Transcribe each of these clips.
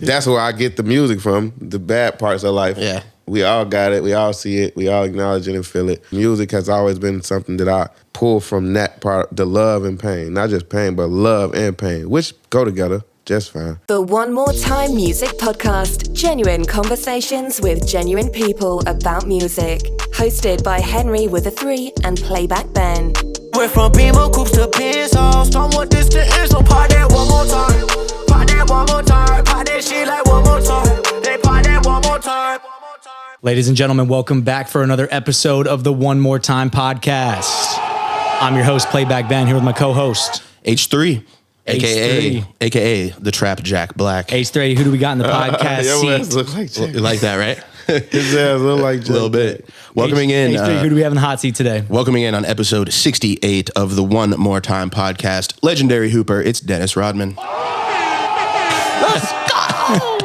That's where I get the music from, the bad parts of life. Yeah. We all got it. We all see it. We all acknowledge it and feel it. Music has always been something that I pull from that part, the love and pain. Not just pain, but love and pain, which go together just fine. The One More Time Music Podcast. Genuine conversations with genuine people about music. Hosted by Henry with a 3 and Playback Ben. We're from Beamer Coops to Pencils. Don't want this to end, so part that one more time. Part that one more time. Part that shit like one more time. They part that one more time. Ladies and gentlemen, welcome back for another episode of the One More Time Podcast. I'm your host, Playback Ben, here with my co-host, H3, H3. aka the Trap Jack Black. H3, who do we got in the podcast Your ass seat? look like Jack. You like that, right? His ass look like Jack. A little bit. Welcoming in. H3, who do we have in the hot seat today? Welcoming in on episode 68 of the One More Time Podcast. Legendary Hooper, it's Dennis Rodman. Let's go!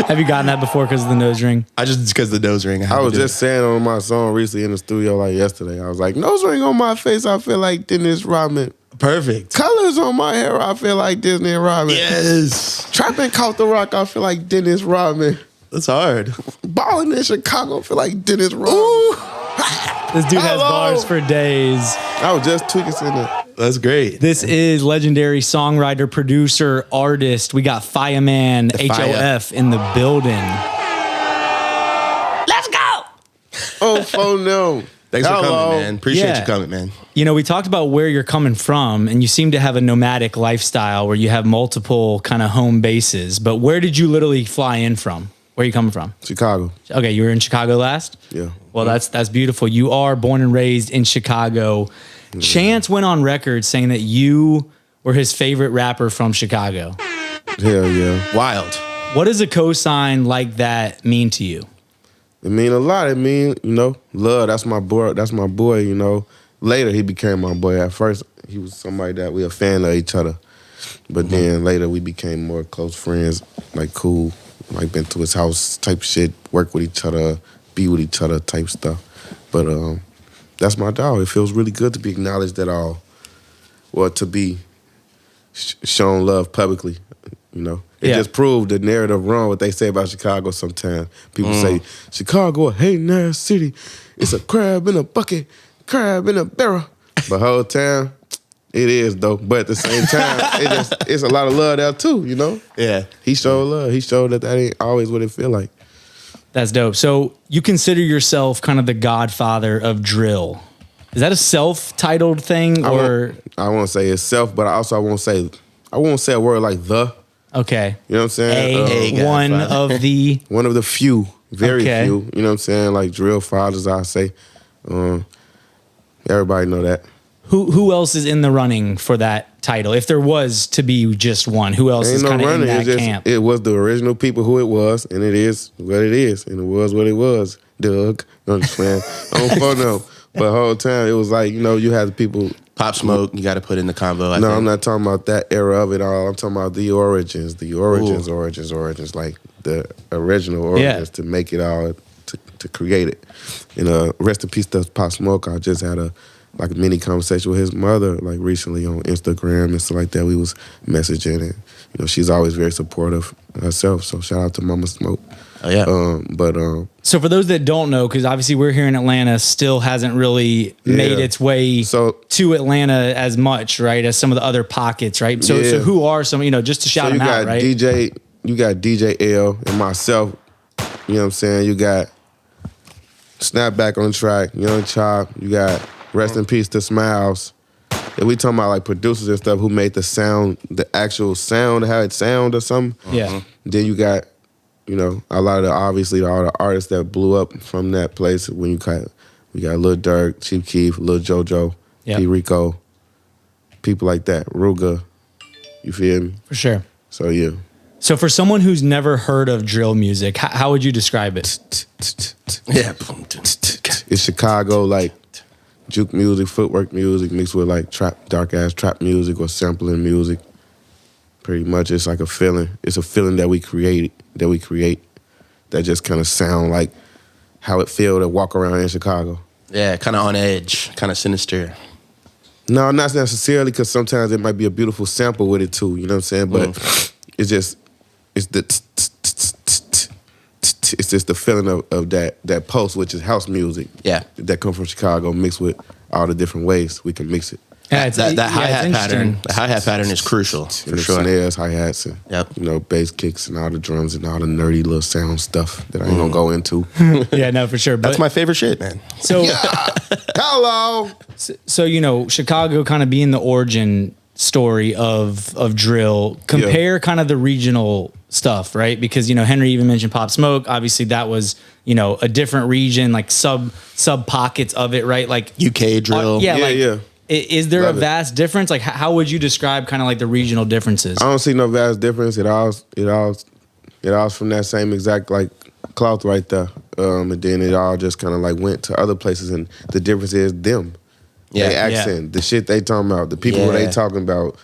Have you gotten that before because of the nose ring? Just because of the nose ring. I was just saying on my song recently in the studio like yesterday. I was like, nose ring on my face, I feel like Dennis Rodman. Perfect. Colors on my hair, I feel like Disney Rodman. Yes. Trapping Caught the Rock, I feel like Dennis Rodman. That's hard. Balling in Chicago, I feel like Dennis Rodman. Ooh. This dude has Hello. bars for days. I was just tweaking in there. That's great. This is legendary songwriter, producer, artist. We got Fya Man, HOF in the building. Let's go! Oh, phone no. Thanks for Hello. coming, man. Appreciate Yeah. you coming, man. You know, we talked about where you're coming from, and you seem to have a nomadic lifestyle where you have multiple kind of home bases. But where did you literally fly in from? Where are you coming from? Chicago. Okay, you were in Chicago last? Yeah. Well, that's beautiful. You are born and raised in Chicago. Chance went on record saying that you were his favorite rapper from Chicago. Hell yeah. Wild. What does a cosign like that mean to you? It mean a lot. It mean, love. That's my boy. That's my boy, Later, he became my boy. At first, he was somebody that we a fan of each other. But then later, we became more close friends, like cool. Like been to his house type shit, work with each other, be with each other type stuff. But that's my dog. It feels really good to be acknowledged at all. Or to be shown love publicly, It just proved the narrative wrong, what they say about Chicago sometimes. People say, Chicago a hating ass city. It's a crab in a bucket, crab in a barrel. But whole time, it is though. But at the same time, it's a lot of love there too, Yeah. He showed love. He showed that ain't always what it feel like. That's dope. So you consider yourself kind of the godfather of drill. Is that a self-titled thing or? I won't say it's self, but I won't say a word like the. Okay. You know what I'm saying? One Godfather. of the. One of the few, very Okay. few. You know what I'm saying? Like Drillfathers, I say. Everybody know that. Who else is in the running for that title? If there was to be just one, who else is Ain't no kind of in running. that It's camp? It was the original people who it was, and it is what it is, and it was what it was. Doug, I'm just playing. I don't phone no. But the whole time it was like, you had the people. Pop Smoke, you got to put in the convo. I No, think. I'm not talking about that era of it all. I'm talking about the origins, origins, like the original origins to make it all, to create it. And rest in peace to Pop Smoke. I just had a mini conversation with his mother recently on Instagram and stuff like that. We was messaging and she's always very supportive herself. So shout out to Mama Smoke. Oh, yeah. So for those that don't know, because obviously we're here in Atlanta, still hasn't really made its way to Atlanta as much, right, as some of the other pockets, right? So who are some, just to shout them out, right? You got DJ L and myself. You know what I'm saying? You got Snapback on the track, Young Chop. You got Rest in Peace to Smiles. And we talking about producers and stuff who made the sound, the actual sound, how it sound or something. Yeah. Then you got, a lot of all the artists that blew up from that place. We got Lil Durk, Chief Keef, Lil JoJo, P. Rico, people like that, Ruga. You feel me? For sure. So yeah. So for someone who's never heard of drill music, how would you describe it? Yeah. It's Chicago juke music, footwork music mixed with dark ass trap music or sampling music. Pretty much, it's like a feeling. It's a feeling that we create that just kind of sound like how it feel to walk around in Chicago. Yeah, kind of on edge, kind of sinister. No, not necessarily, because sometimes it might be a beautiful sample with it too. You know what I'm saying? But it's the just the feeling of that pulse, which is house music. Yeah. That come from Chicago, mixed with all the different ways we can mix it. Yeah, that hi-hat pattern. The hi-hat pattern is crucial for sure. Snares, hi-hats, and bass kicks and all the drums and all the nerdy little sound stuff that I ain't gonna go into. Yeah, no, for sure. That's my favorite shit, man. So, hello. So Chicago kind of being the origin story of drill. Compare kind of the regional stuff, right? Because Henry even mentioned Pop Smoke. Obviously, that was a different region, like sub pockets of it, right? Like UK drill. Yeah. Is there a vast difference? Like, how would you describe kind of like the regional differences? I don't see no vast difference. It all from that same exact like cloth right there. And then it all just kind of like went to other places, and the difference is them. They accent, the shit they talking about, the people who they talking about.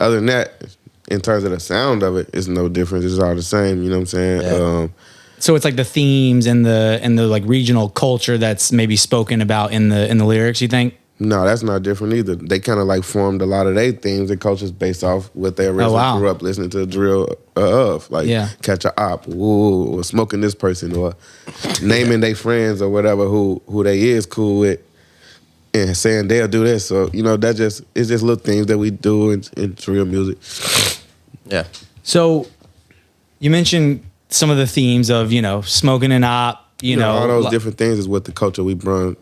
Other than that, in terms of the sound of it, it's no difference. It's all the same. You know what I'm saying? Yeah. So it's like the themes and the like regional culture that's maybe spoken about in the lyrics. You think? No, that's not different either. They kind of like formed a lot of their themes and cultures based off what they originally grew up listening to drill of. Like catch a op, or smoking this person, or naming their friends or whatever who they is cool with, and saying they'll do this. So it's just little things that we do in drill music. Yeah. So you mentioned some of the themes of smoking an op. All those different things is what the culture we brought.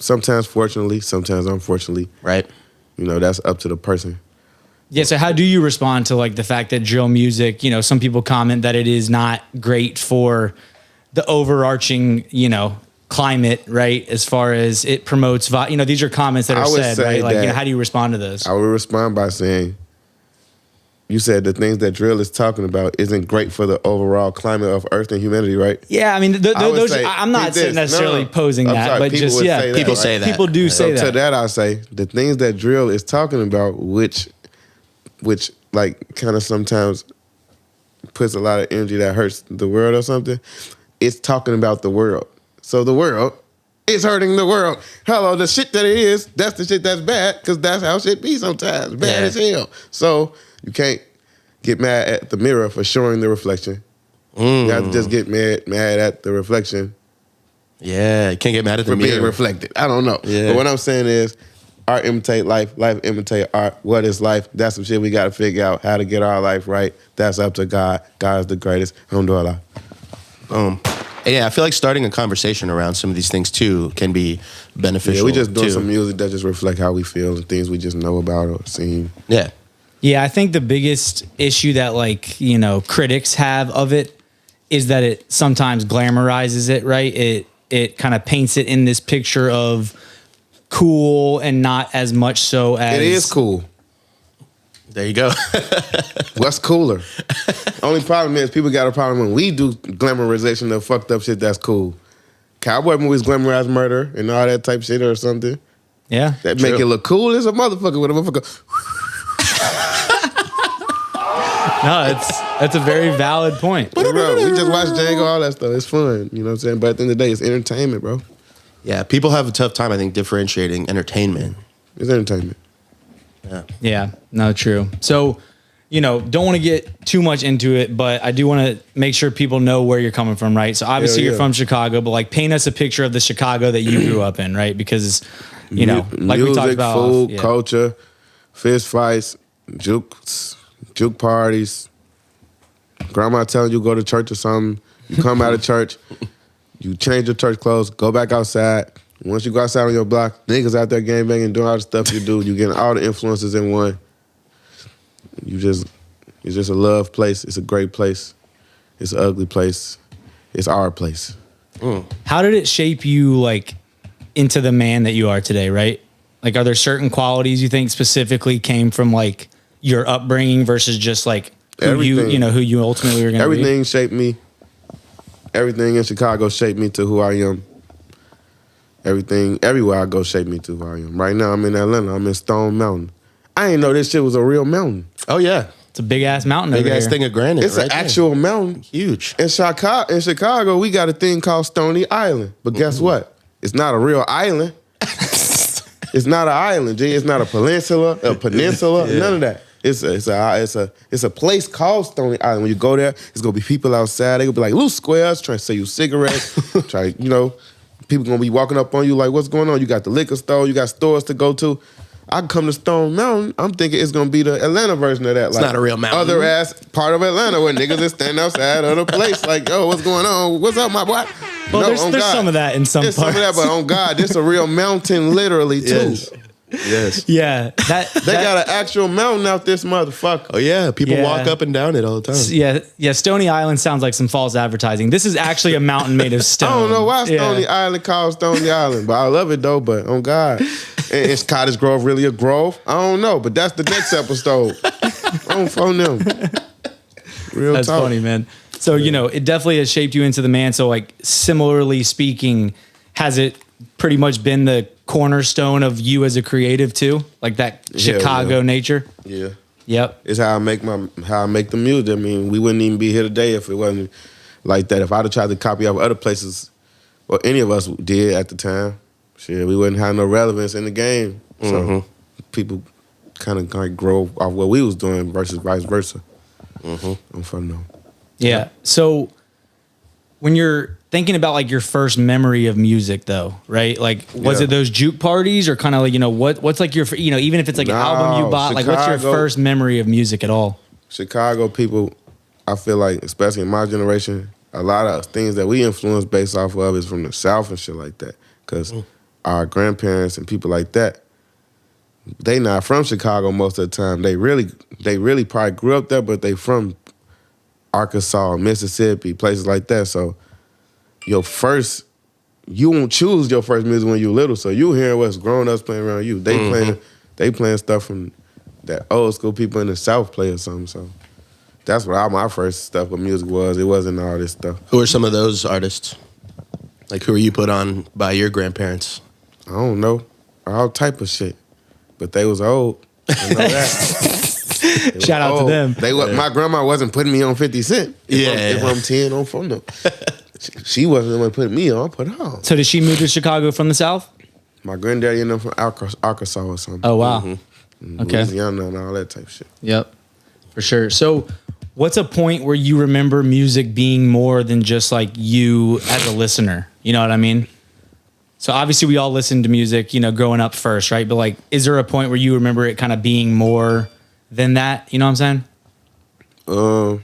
Sometimes fortunately, sometimes unfortunately. Right. That's up to the person. Yeah, so how do you respond to like the fact that drill music, some people comment that it is not great for the overarching, climate, right? As far as it promotes, these are comments that are said, right? Like, how do you respond to this? I would respond by saying, you said the things that drill is talking about isn't great for the overall climate of Earth and humanity, right? Yeah, I mean, those. I'm not necessarily posing that, but just people say that. People do say that. To that, I say the things that drill is talking about, which like kind of sometimes puts a lot of energy that hurts the world or something. It's talking about the world, so the world is hurting the world. Hello, the shit that it is, that's the shit that's bad, because that's how shit be sometimes, bad as hell. So. You can't get mad at the mirror for showing the reflection. You have to just get mad at the reflection. Yeah, you can't get mad at the mirror. For being reflected. I don't know. Yeah. But what I'm saying is, art imitate life, life imitate art. What is life? That's some shit we got to figure out, how to get our life right. That's up to God. God is the greatest. Alhamdulillah. Yeah, I feel like starting a conversation around some of these things, too, can be beneficial. Yeah, we just doing some music that just reflect how we feel and things we just know about or seen. Yeah. Yeah, I think the biggest issue that critics have of it is that it sometimes glamorizes it, right? It kind of paints it in this picture of cool and not as much so as... It is cool. There you go. What's cooler? Only problem is people got a problem when we do glamorization of fucked up shit that's cool. Cowboy movies glamorize murder and all that type shit or something. Yeah. That make it look cool as a motherfucker with a motherfucker... No, that's a very valid point. Bro, we just watch Django, all that stuff. It's fun, you know what I'm saying? But at the end of the day, it's entertainment, bro. Yeah, people have a tough time, I think, differentiating entertainment. It's entertainment. Yeah, no, true. So, don't want to get too much into it, but I do want to make sure people know where you're coming from, right? So obviously you're from Chicago, but like paint us a picture of the Chicago that you grew up in, right? Because, like music, we talked about. Food, culture, fist fights, juke parties, grandma telling you go to church or something, you come out of church, you change your church clothes, go back outside. Once you go outside on your block, niggas out there gang banging, doing all the stuff you do, you getting all the influences in one. It's just a love place. It's a great place. It's an ugly place. It's our place. How did it shape you into the man that you are today, right? Like, are there certain qualities you think specifically came from your upbringing versus just who you ultimately were going to be? Everything shaped me. Everything in Chicago shaped me to who I am. Everything, everywhere I go, shaped me to who I am. Right now, I'm in Atlanta. I'm in Stone Mountain. I didn't know this shit was a real mountain. Oh, yeah. It's a big-ass mountain over here. Big-ass thing of granite. It's an actual mountain. Huge. In Chicago, we got a thing called Stony Island. But guess what? It's not a real island. It's not an island, G. It's not a peninsula, none of that. It's a place called Stony Island. When you go there, it's gonna be people outside. They gonna be like little squares trying to sell you cigarettes. People gonna be walking up on you like, what's going on? You got the liquor store. You got stores to go to. I come to Stone Mountain. I'm thinking it's gonna be the Atlanta version of that. It's not a real mountain. Other ass part of Atlanta where niggas just stand outside of the place like, yo, what's going on? What's up, my boy? Well, there's some of that in some parts. There's some of that, but on God, this a real mountain, literally too. Yes. Yeah, they got an actual mountain out this motherfucker. Oh yeah, people walk up and down it all the time. Yeah. Stony Island sounds like some false advertising. This is actually a mountain made of stone. I don't know why Stony Island called Stony Island, but I love it though. But on God, is Cottage Grove really a grove? I don't know, but that's the next episode. I don't phone them. Real That's talk. funny, man. So it definitely has shaped you into the man. So like, similarly speaking, has it pretty much been the cornerstone of you as a creative too, like that Chicago nature? Yeah. Yep. It's how I make the music. I mean, we wouldn't even be here today if it wasn't like that. If I'd have tried to copy off other places, or any of us did at the time, shit, we wouldn't have no relevance in the game. So people kind of like grow off what we was doing versus vice versa. I'm fun though. Yeah. So when you're thinking about like your first memory of music though, right? Like, was it those juke parties or kind of like, what's like your, even if it's like an album you bought, like what's your first memory of music at all? Chicago people, I feel like, especially in my generation, a lot of things that we influence based off of is from the South and shit like that. Because our grandparents and people like that, they not from Chicago most of the time. They really probably grew up there, but they from Arkansas, Mississippi, places like that. So you won't choose your first music when you're little. So you hear what's grown-ups playing around you. They playing stuff from that old school people in the South play or something. So that's what my first stuff with music was. It wasn't all this stuff. Who are some of those artists? Like, who were you put on by your grandparents? I don't know. All type of shit. But they was old. I know that. Shout out to them. My grandma wasn't putting me on 50 Cent. If I'm 10 on phone them. She wasn't the one putting me on. I put her on. So did she move to Chicago from the South? My granddaddy ended up from Arkansas or something. Oh, wow. Okay. Louisiana and all that type of shit. Yep. For sure. So what's a point where you remember music being more than just like you as a listener? You know what I mean? So obviously we all listen to music, growing up first, right? But like, is there a point where you remember it kind of being more than that? You know what I'm saying?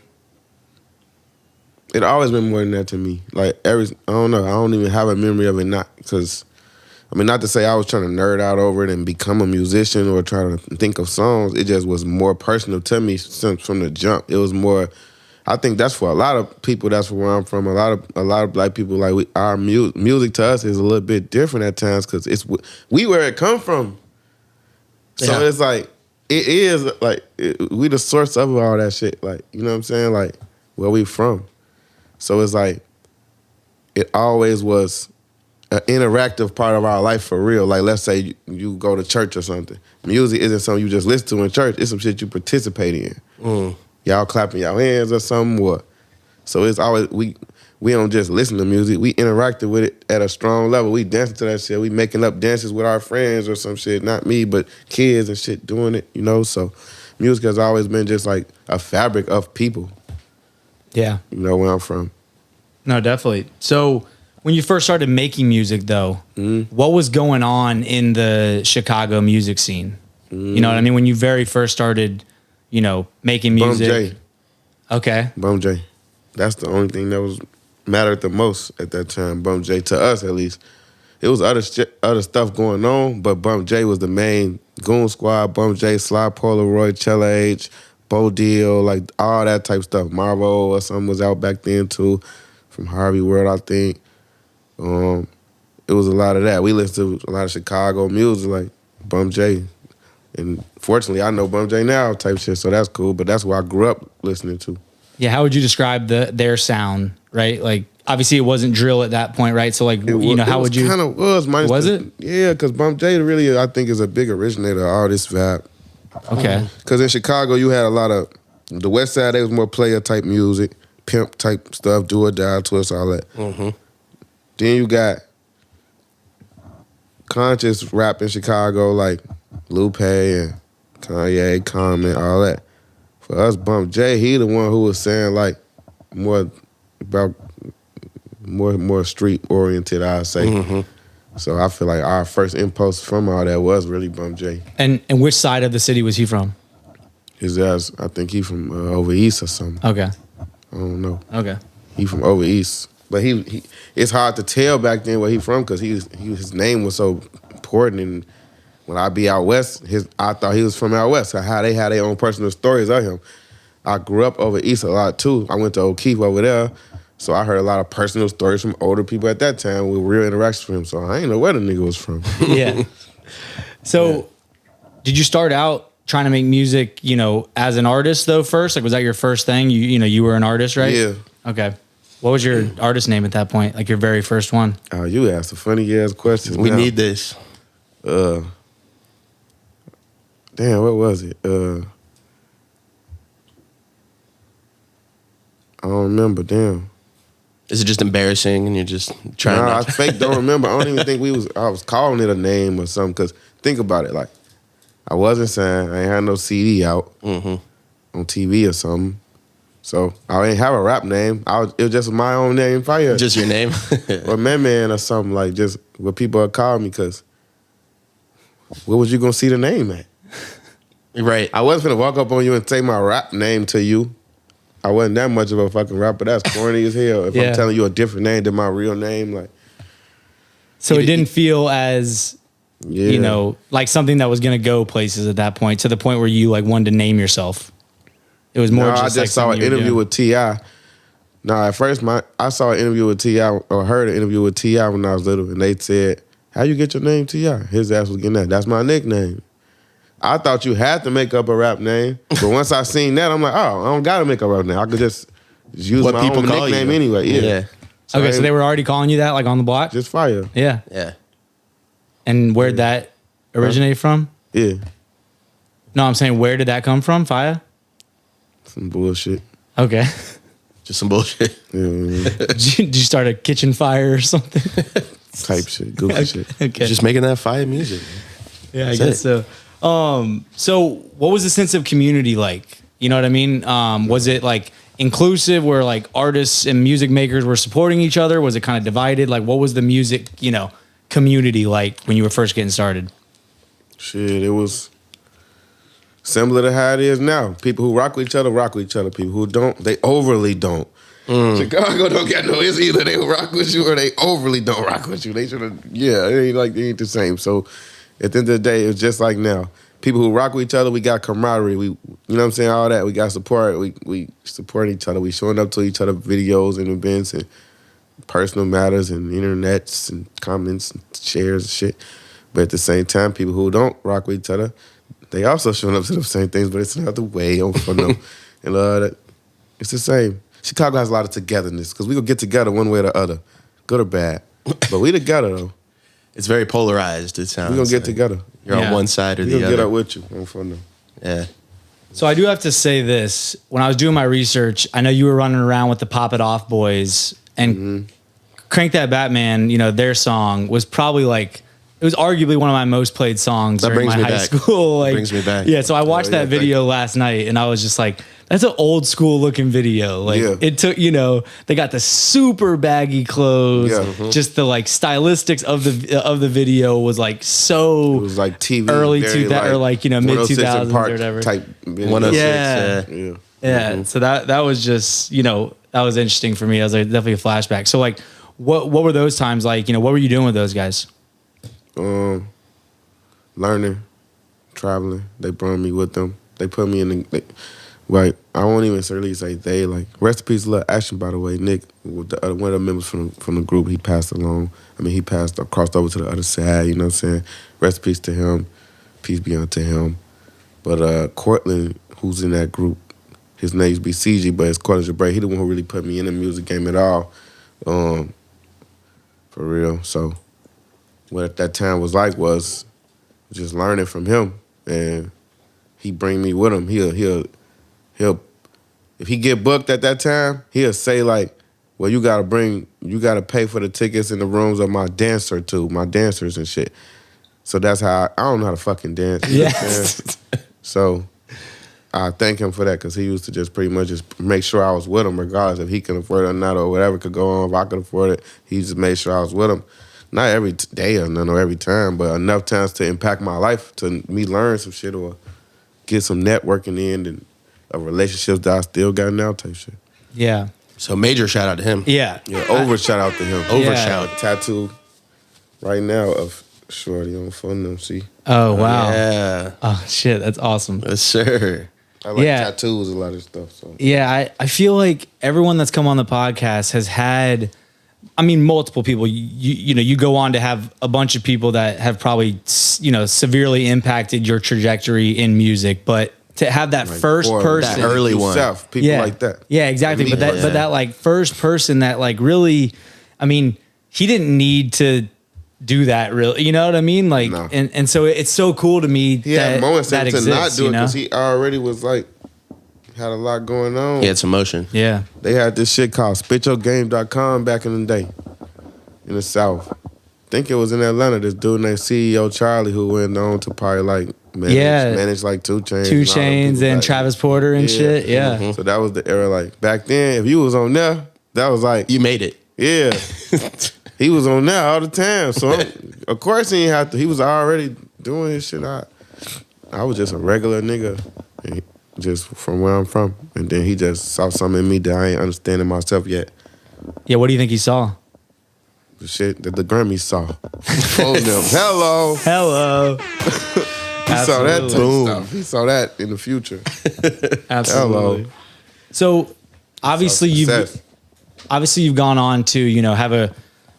It always been more than that to me. Like I don't know. I don't even have a memory of it. Not to say I was trying to nerd out over it and become a musician or try to think of songs. It just was more personal to me from the jump. It was more. I think that's for a lot of people. That's where I'm from. A lot of black people, like our music to us is a little bit different at times because it's we where it come from. So it's like it is like we the source of all that shit. Like, you know what I'm saying? Like where we from. So it's like it always was an interactive part of our life for real. Like, let's say you go to church or something. Music isn't something you just listen to in church. It's some shit you participate in. Y'all clapping your hands or something. What? So it's always we don't just listen to music. We interacted with it at a strong level. We dancing to that shit. We making up dances with our friends or some shit. Not me, but kids and shit doing it. So music has always been just like a fabric of people. Yeah. Where I'm from. No, definitely. So when you first started making music, though, what was going on in the Chicago music scene? You know what I mean? When you very first started, making music. Bum J. Okay. Bum J. That's the only thing that mattered the most at that time. Bum J, to us at least. It was other stuff going on, but Bum J was the main. Goon Squad, Bum J, Sly Polaroid, Chella H, Bo Deal, like all that type of stuff. Marvel or something was out back then too, from Harvey World, I think. It was a lot of that. We listened to a lot of Chicago music, like Bum J. And fortunately, I know Bum J now type shit, so that's cool. But that's what I grew up listening to. Yeah, how would you describe their sound, right? Like, obviously, it wasn't drill at that point, right? So, like, how would you? It kind of was. Was it? Yeah, because Bum J really, I think, is a big originator of all this vibe. Okay. Because in Chicago, you had a lot of, the West Side, they was more player type music, pimp type stuff, do or die, twist, all that. Then you got conscious rap in Chicago, like Lupe and Kanye, Common, all that. For us, Bump J, he the one who was saying like more street oriented, I'd say. Mm-hmm. So I feel like our first impulse from all that was really Bump J. And which side of the city was he from? His ass, I think he from over east or something. Okay. I don't know. Okay. He from over east, but he it's hard to tell back then where he from because his name was so important. And when I be out west, I thought he was from out west. How they had their own personal stories of him. I grew up over east a lot too. I went to O'Keefe over there, so I heard a lot of personal stories from older people at that time with real interactions with him. So I ain't know where the nigga was from. Yeah. So, did you start out trying to make music, as an artist though first? Like, was that your first thing? You were an artist, right? Yeah. Okay. What was your artist name at that point? Like your very first one? Oh, you asked a funny ass question. We need this. Damn, what was it? I don't remember. Damn. Is it just embarrassing and you're just trying Nah, I not to? fake don't remember. I don't even think I was calling it a name or something. Cause think about it, like I wasn't signed. I ain't had no CD out on TV or something. So I ain't have a rap name. It was just my own name, Fya. Just your name? Or Man or something, like just what people would call me. Cause where was you gonna see the name at? Right. I wasn't gonna walk up on you and say my rap name to you. I wasn't that much of a fucking rapper. That's corny as hell. If I'm telling you a different name than my real name, like. So it didn't feel as, like something that was going to go places at that point, to the point where you like wanted to name yourself. It was more I just saw an interview with T.I. No, at first I saw an interview with T.I. or heard an interview with T.I. when I was little, and they said, "How you get your name T.I.?" His ass was getting that. That's my nickname. I thought you had to make up a rap name, but once I seen that, I'm like, oh, I don't gotta make a rap name. I could just use What my people own call nickname you. anyway. Yeah. So they were already calling you that, like on the block? Just Fya. Yeah. Yeah. And where'd that originate from? Yeah. No, I'm saying, where did that come from, Fya? Some bullshit. Okay. Just some bullshit. Yeah, Did you start a kitchen fire or something? type shit, goofy shit. Okay. Just making that fire music. Yeah, I guess so. So what was the sense of community like? You know what I mean? Was it like inclusive where like artists and music makers were supporting each other? Was it kind of divided? Like what was the music, community like when you were first getting started? Shit, it was similar to how it is now. People who rock with each other, rock with each other. People who don't, they overly don't. Chicago don't got no, it's either they rock with you or they overly don't rock with you. They should have, they ain't the same. So at the end of the day, it's just like now. People who rock with each other, we got camaraderie. We, you know what I'm saying, all that. We got support. We support each other. We showing up to each other videos and events and personal matters and internets and comments and shares and shit. But at the same time, people who don't rock with each other, they also showing up to the same things, but it's another way for them. And it's the same. Chicago has a lot of togetherness because we gonna get together one way or the other, good or bad. But we together though. It's very polarized, it sounds. We gonna get together. You're on one side or We the gonna other. get up with you. I'm for them. Yeah. So I do have to say this. When I was doing my research, I know you were running around with the Pop It Off boys, and Crank That Batman, their song was probably like, it was arguably one of my most played songs That during brings my me high back. school. Like, Brings me back. Yeah, so I watched yeah, that video last night, and I was just like, that's an old school looking video. Like it took, they got the super baggy clothes. Yeah. Just the like stylistics of the video was like so It was like TV. early very 2000s or like, mid 106 2000s and or Park whatever. type video. 106. Yeah. Yeah. Yeah, so that was just, that was interesting for me. I was like, definitely a flashback. So like, what were those times like? What were you doing with those guys? Learning, traveling. They brought me with them. They put me in the, right. I won't even really say they, like, rest in peace, Lil Action, by the way. Nick, one of the members from the group, he passed along. I mean, he crossed over to the other side, you know what I'm saying? Rest in peace to him. Peace be unto him. But Cortland, who's in that group, his name used to be CG, but it's Cortland Jabray. He the one who really put me in the music game at all. For real. So what at that time was like was just learning from him, and he bring me with him. He'll if he get booked at that time, he'll say like, well, you gotta pay for the tickets in the rooms of my dancers and shit. So that's how I don't know how to fucking dance. You know what I'm saying? So I thank him for that because he used to just pretty much just make sure I was with him regardless if he could afford it or not or whatever could go on. If I could afford it, he just made sure I was with him. Not every day or none or every time, but enough times to impact my life, to me learn some shit or get some networking in and a relationship that I still got now type shit. Yeah. So major shout out to him. Yeah. Yeah, over shout out to him. Over Yeah. shout. Tattoo right now of Shorty on phone them, see? Oh, wow. Yeah. Oh, shit. That's awesome. Yes, sir. I like Yeah. tattoos, a lot of stuff. So Yeah, I feel like everyone that's come on the podcast has had, I mean, multiple people. You go on to have a bunch of people that have probably, severely impacted your trajectory in music, but to have that first or person, that early one. yourself, people like that. Yeah, exactly. Me, But that like first person that like really, I mean, he didn't need to do that really. You know what I mean? Like, No. and so it's so cool to me He that had moments that to exists, not do it because you know? he already was like, had a lot going on. He had some motion. Yeah. They had this shit called spityourgame.com back in the day in the South. I think it was in Atlanta. This dude named CEO Charlie who went on to probably like manage like 2 Chainz. 2 and all them Chainz people and back Travis Porter and Yeah. shit. Yeah. Mm-hmm. So that was the era. Like back then, if you was on there, that was like, You made it. yeah. He was on there all the time. So of course he didn't have to. He was already doing his shit. I was just a regular nigga, and just from where I'm from. And then he just saw something in me that I ain't understanding myself yet. Yeah. What do you think he saw? The shit that the Grammy saw. Oh, them. Hello. Hello. He saw that type Absolutely. of stuff. He saw that in the future. Absolutely. Hello. So obviously Success. you've gone on to, have a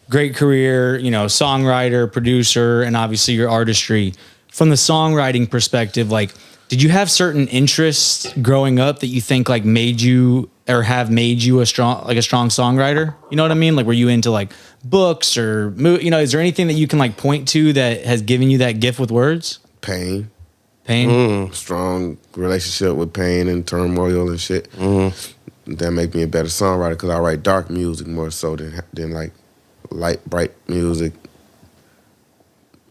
great career, songwriter, producer, and obviously your artistry. From the songwriting perspective, like, did you have certain interests growing up that you think like made you or have made you a strong songwriter? You know what I mean? Like, were you into like books or, is there anything that you can like point to that has given you that gift with words? Pain. Pain? Strong relationship with pain and turmoil and shit. That make me a better songwriter because I write dark music more so than like light, bright music.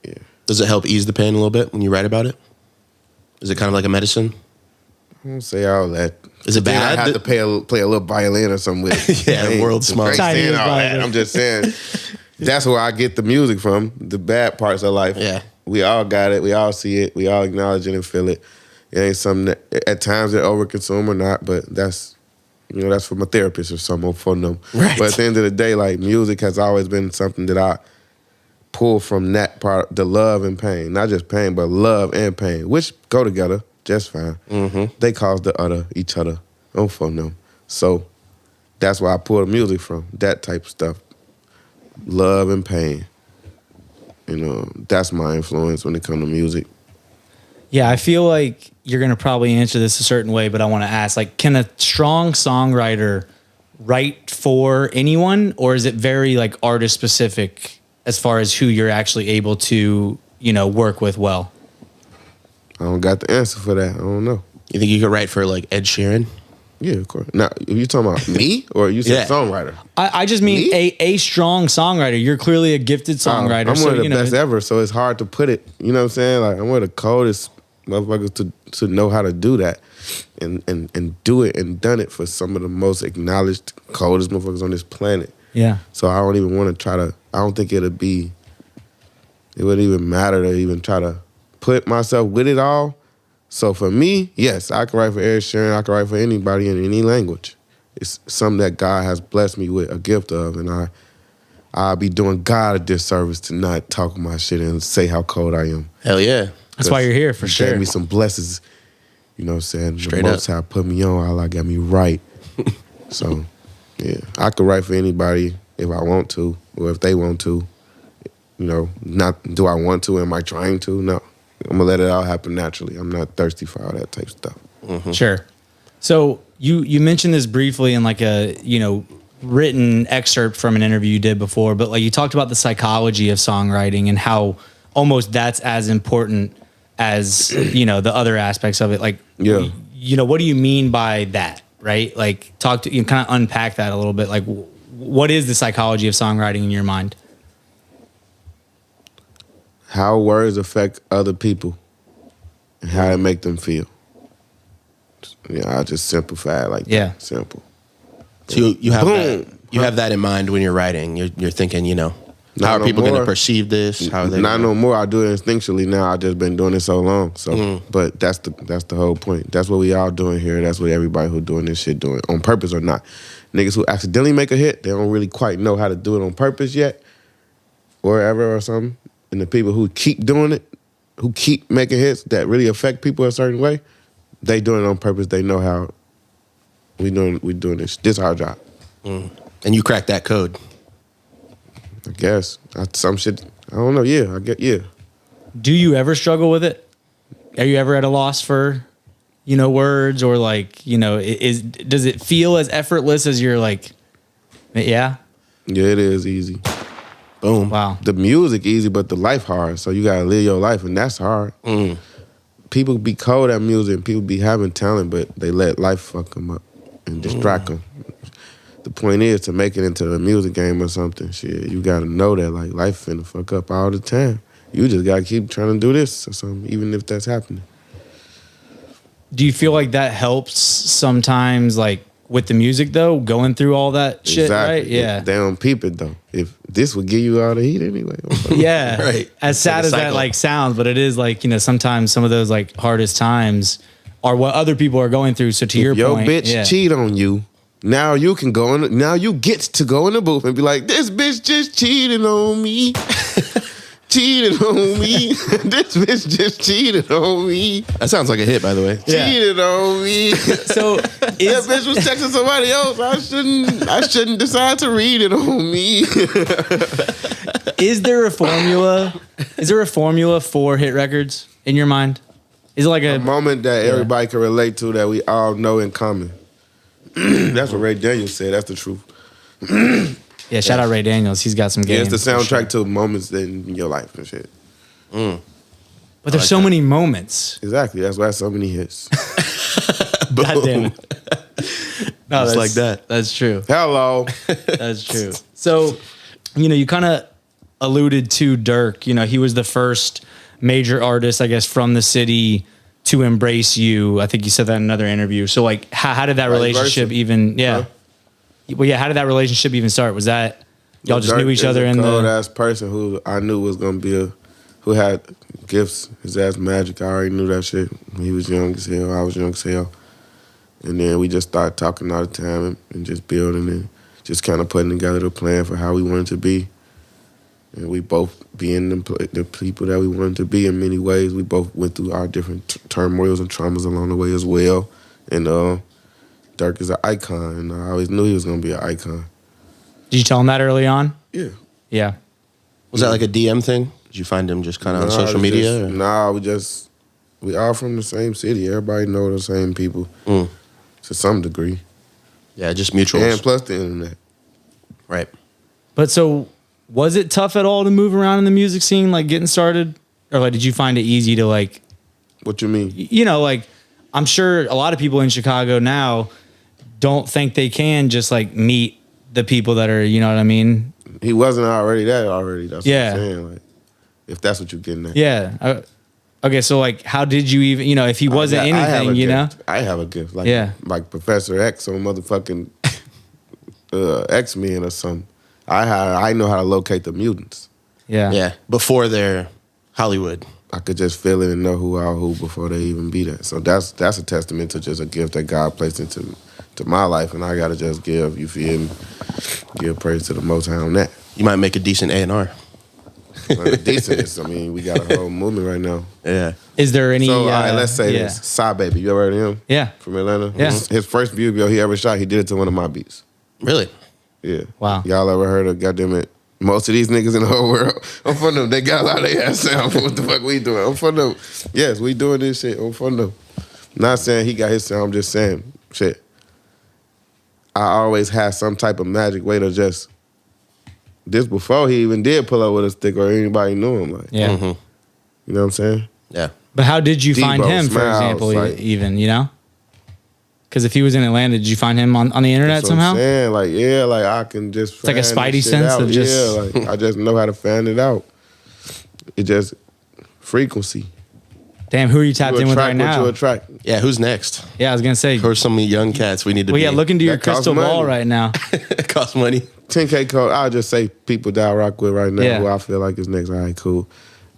Yeah. Does it help ease the pain a little bit when you write about it? Is it kind of like a medicine? I don't say all that. Is it Then bad? I have to play a little violin or something with it. Yeah, I ain't world's smallest. saying Tiniest all that. violin. I'm just saying that's where I get the music from. The bad parts of life. Yeah. We all got it. We all see it. We all acknowledge it and feel it. It ain't something that at times they overconsume or not, but that's that's for my therapist or something for them. Right. But at the end of the day, like music has always been something that I pull from that part, the love and pain. Not just pain, but love and pain, which go together just fine. They cause each other on for them. So that's where I pull the music from, that type of stuff. Love and pain. That's my influence when it comes to music. Yeah, I feel like you're going to probably answer this a certain way, but I want to ask, like, can a strong songwriter write for anyone, or is it very, like, artist-specific as far as who you're actually able to, work with well? I don't got the answer for that. I don't know. You think you could write for like Ed Sheeran? Yeah, of course. Now, are you talking about me or you said Yeah. songwriter? I just mean Me? a strong songwriter. You're clearly a gifted songwriter. I'm so, one of the best ever, so it's hard to put it. You know what I'm saying? Like, I'm one of the coldest motherfuckers to know how to do that and do it and done it for some of the most acknowledged, coldest motherfuckers on this planet. Yeah. So I don't even want to try to, I don't think it wouldn't even matter to even try to put myself with it all. So for me, yes, I can write for Ed Sheeran, I can write for anybody in any language. It's something that God has blessed me with, a gift of, and I'll be doing God a disservice to not talk my shit and say how cold I am. Hell yeah. That's why you're here, for He sure. gave me some blessings, you know what I'm saying? Straight the up. Most High put me on, Allah got me right. So, yeah, I could write for anybody if I want to, or if they want to. Not do I want to, am I trying to? No. I'm going to let it all happen naturally. I'm not thirsty for all that type of stuff. Sure. So you mentioned this briefly in like a, written excerpt from an interview you did before, but like you talked about the psychology of songwriting and how almost that's as important as, the other aspects of it. Like, Yeah. What do you mean by that? Right? Like kind of unpack that a little bit. Like what is the psychology of songwriting in your mind? How words affect other people. and how it make them feel. Yeah, I just simplify it like that. Simple. So you have Boom. that. You have that in mind when you're writing. You're thinking, how Not are people no going to more. perceive this? How are they? Not no more. I do it instinctually now. I just been doing it so long. So, but that's the whole point. That's what we all doing here. That's what everybody who doing this shit doing on purpose or not. Niggas who accidentally make a hit, they don't really quite know how to do it on purpose yet, or ever or something. And the people who keep doing it, who keep making hits that really affect people a certain way, they doing it on purpose. They know how. We doing this. This is our job. And you crack that code. I guess some shit. I don't know. Yeah, I get. Yeah. Do you ever struggle with it? Are you ever at a loss for, words or does it feel as effortless as you're like, yeah? Yeah, it is easy. Boom. Wow. The music easy, but the life hard. So you gotta live your life, and that's hard. People be cold at music, and people be having talent, but they let life fuck them up and distract them. The point is to make it into the music game or something. Shit, you gotta know that like life finna fuck up all the time. You just gotta keep trying to do this or something, even if that's happening. Do you feel like that helps sometimes, like with the music though, going through all that shit, right? Yeah. They don't peep it though. If this would give you all the heat anyway. Yeah. Right. As sad as that cycle. like sounds, but it is like, sometimes some of those like hardest times are what other people are going through. So to your Your point, bitch cheat on you. Now you can go in. Now you get to go in the booth and be like, "This bitch just cheated on me, cheated on me. This bitch just cheated on me, That sounds like a hit, by the way. Yeah. cheated on me." So That is, bitch was texting somebody else. I shouldn't decide to read it on me. is there a formula? Is there a formula for hit records in your mind? Is it like A moment that everybody can relate to that we all know in common. That's what Ray Daniels said. That's the truth. Yeah, shout out Ray Daniels. He's got some game. Yeah, it's the soundtrack to moments in your life and shit. But there's so many moments. Exactly. That's why so many hits. God damn it. No, Just that's like that. That's true. Hello. That's true. So, you kind of alluded to Durk. He was the first major artist, I guess, from the city to embrace you. I think you said that in another interview. So, like, how did that relationship even? Yeah. Huh? Well, yeah. How did that relationship even start? Was that y'all just knew each other in cold the? ass person who I knew was gonna be who had gifts. His ass magic. I already knew that shit. He was young as hell. I was young as hell. And then we just started talking all the time and just building and just kind of putting together the plan for how we wanted to be. And we both being the people that we wanted to be in many ways. We both went through our different turmoils and traumas along the way as well. And Durk is an icon, and I always knew he was going to be an icon. Did you tell him that early on? Yeah. Yeah. Was that like a DM thing? Did you find him just kind of on social media? We all from the same city. Everybody know the same people to some degree. Yeah, just mutuals. And plus the internet. Right. But so, was it tough at all to move around in the music scene, like getting started, or like did you find it easy to like? What you mean? Like I'm sure a lot of people in Chicago now don't think they can just like meet the people that are, you know what I mean? He wasn't already. That's what I'm Yeah. saying. Like, if that's what you're getting at. Yeah. Okay, so like, how did you even, if he wasn't I have anything, a you know? gift. I have a gift. Like, Yeah. like Professor X on motherfucking X-Men or something. I know how to locate the mutants. Yeah. Yeah. Before they're Hollywood. I could just feel it and know who are who before they even be there. So that's a testament to just a gift that God placed into my life, and I gotta just give, you feel me, give praise to the Most High on that. You might make a decent A&R. Decentness. I mean, we got a whole movement right now. Yeah. Is there any? So, all right, let's say yeah. this. Psy Baby, you ever heard of him? Yeah. From Atlanta? Yeah. His first video he ever shot, he did it to one of my beats. Really? Yeah. Wow. Y'all ever heard of, goddamn it, most of these niggas in the whole world, I'm for them. They got a lot of their ass sound for what the fuck we doing. I'm for them. Yes, we doing this shit. I'm for them. Not saying he got his sound, I'm just saying, shit. I always had some type of magic way to just, this before he even did pull up with a stick or anybody knew him. Like, Yeah. Mm-hmm. you know what I'm saying? Yeah. But how did you find Debo, him, for Smiles, example, like- even, Because if he was in Atlanta, did you find him on the internet That's what somehow? I'm saying. Like, yeah, like I can just It's like a find spidey this shit sense out. of just- Yeah, like I just know how to find it out. It just frequency. Damn, who are you tapped in with right now? You attract. Yeah, who's next? Yeah, I was gonna say. Who are some young cats we need to Well, be? yeah, look into your That costs crystal ball money. right now. It costs money. 10K code. I'll just say people that I rock with right now Yeah. who I feel like is next. All right, cool.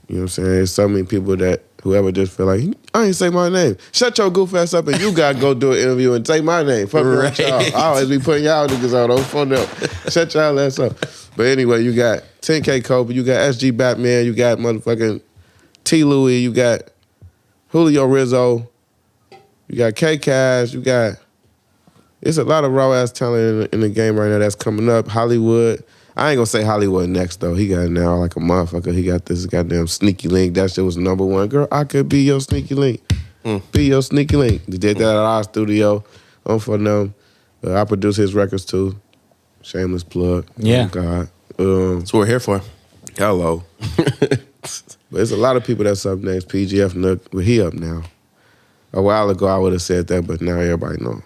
You know what I'm saying? There's so many people that whoever just feel like, I ain't say my name. Shut your goof ass up and you gotta go do an interview and say my name. Fuck around with y'all. I always be putting y'all niggas on. Don't phone up. Shut y'all ass up. But anyway, you got 10K Kobe, you got SG Batman, you got motherfucking T. Louis, you got Julio Rizzo, you got K Cash, you got. It's a lot of raw ass talent in the game right now that's coming up. Hollywood. I ain't gonna say Hollywood next though. He got it now like a motherfucker. He got this goddamn sneaky link. That shit was number one. Girl, I could be your sneaky link. Be your sneaky link. They did that at our studio. I'm for them. I produce his records too. Shameless plug. Yeah. Oh God. That's what we're here for. Hello. But there's a lot of people that's up next. PGF Nook, well, he up now. A while ago, I would have said that, but now everybody know.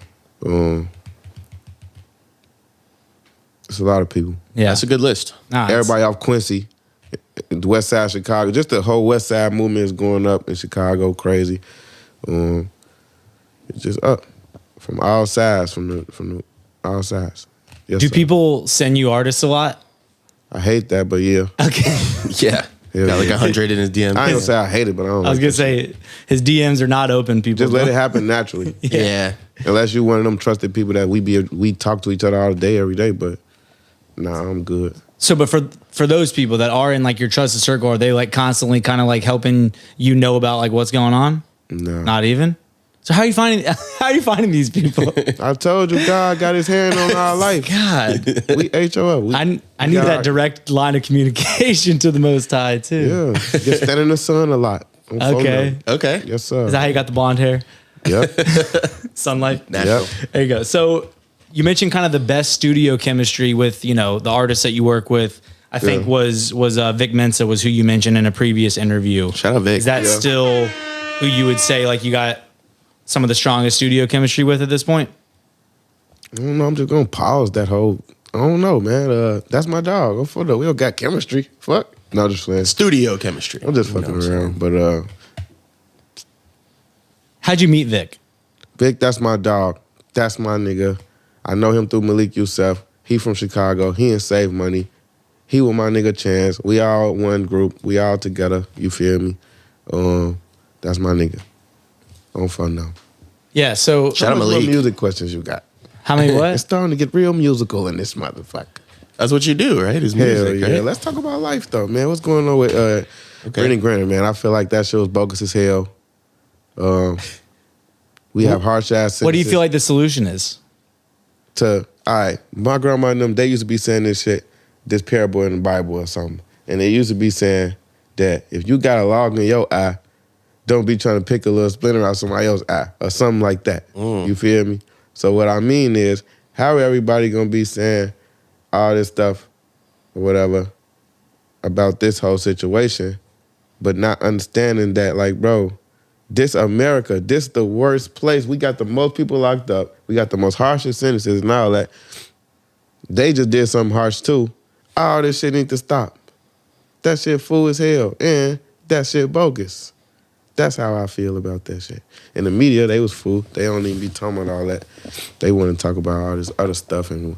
It's a lot of people. Yeah, That's a good list. Nah, it's- Everybody off Quincy, the West Side of Chicago. Just the whole West Side movement is going up in Chicago, crazy. It's just up from all sides, from the all sides. Yes, Do sir. people send you artists a lot? I hate that, but yeah. Okay. Yeah. Hell Got like yeah. 100 in his DM. I ain't gonna say I hate it, but I don't. I was like gonna that say shit. his DMs are not open. People Just let don't- it happen naturally. Yeah. Unless you one of them trusted people that we talk to each other all day, every day. But nah, I'm good. So, but for those people that are in like your trusted circle, are they like constantly kind of like helping you know about like what's going on? Nah. Not even. So how are you finding these people? I told you, God got his hand on our life. God, We HOF. I need got that our- direct line of communication to the Most High too. Yeah, just stand in the sun a lot. On phone Okay. number. Okay. Yes, sir. Is that how you got the blonde hair? Yep. Sunlight. Natural. Yep. There you go. So you mentioned kind of the best studio chemistry with the artists that you work with. I think was Vic Mensa was who you mentioned in a previous interview. Shout out Vic. Is that Yeah. still who you would say like you got some of the strongest studio chemistry with at this point? I don't know. I'm just gonna pause that whole. I don't know, man. That's my dog. I'm for the. We don't got chemistry. Fuck. No, just playing. Studio chemistry. I'm just You know fucking what I'm around. But How'd you meet Vic? Vic, that's my dog. That's my nigga. I know him through Malik Yusef. He from Chicago. He in Save Money. He with my nigga Chance. We all one group. We all together. You feel me? That's my nigga. On fun now. Yeah. So Shout out How much Malik. more music questions you got? how many It's what? starting to get real musical in this motherfucker. That's what you do, right? Is Hell music, yeah. right? Let's talk about life though, man. What's going on with Brittany Griner, man? I feel like that shit was bogus as hell. We have harsh ass What do you sentences feel like the solution is? to all right, my grandma and them, they used to be saying this shit, this parable in the Bible or something. And they used to be saying that if you got a log in your eye, don't be trying to pick a little splinter out somebody else's eye or something like that. You feel me? So what I mean is, how everybody gonna be saying all this stuff or whatever about this whole situation, but not understanding that, like, bro, this America, this the worst place. We got the most people locked up. We got the most harshest sentences and all that. They just did something harsh too. All this shit need to stop. That shit fool as hell. And that shit bogus. That's how I feel about that shit. In the media, they was fool. They don't even be talking about all that. They want to talk about all this other stuff and,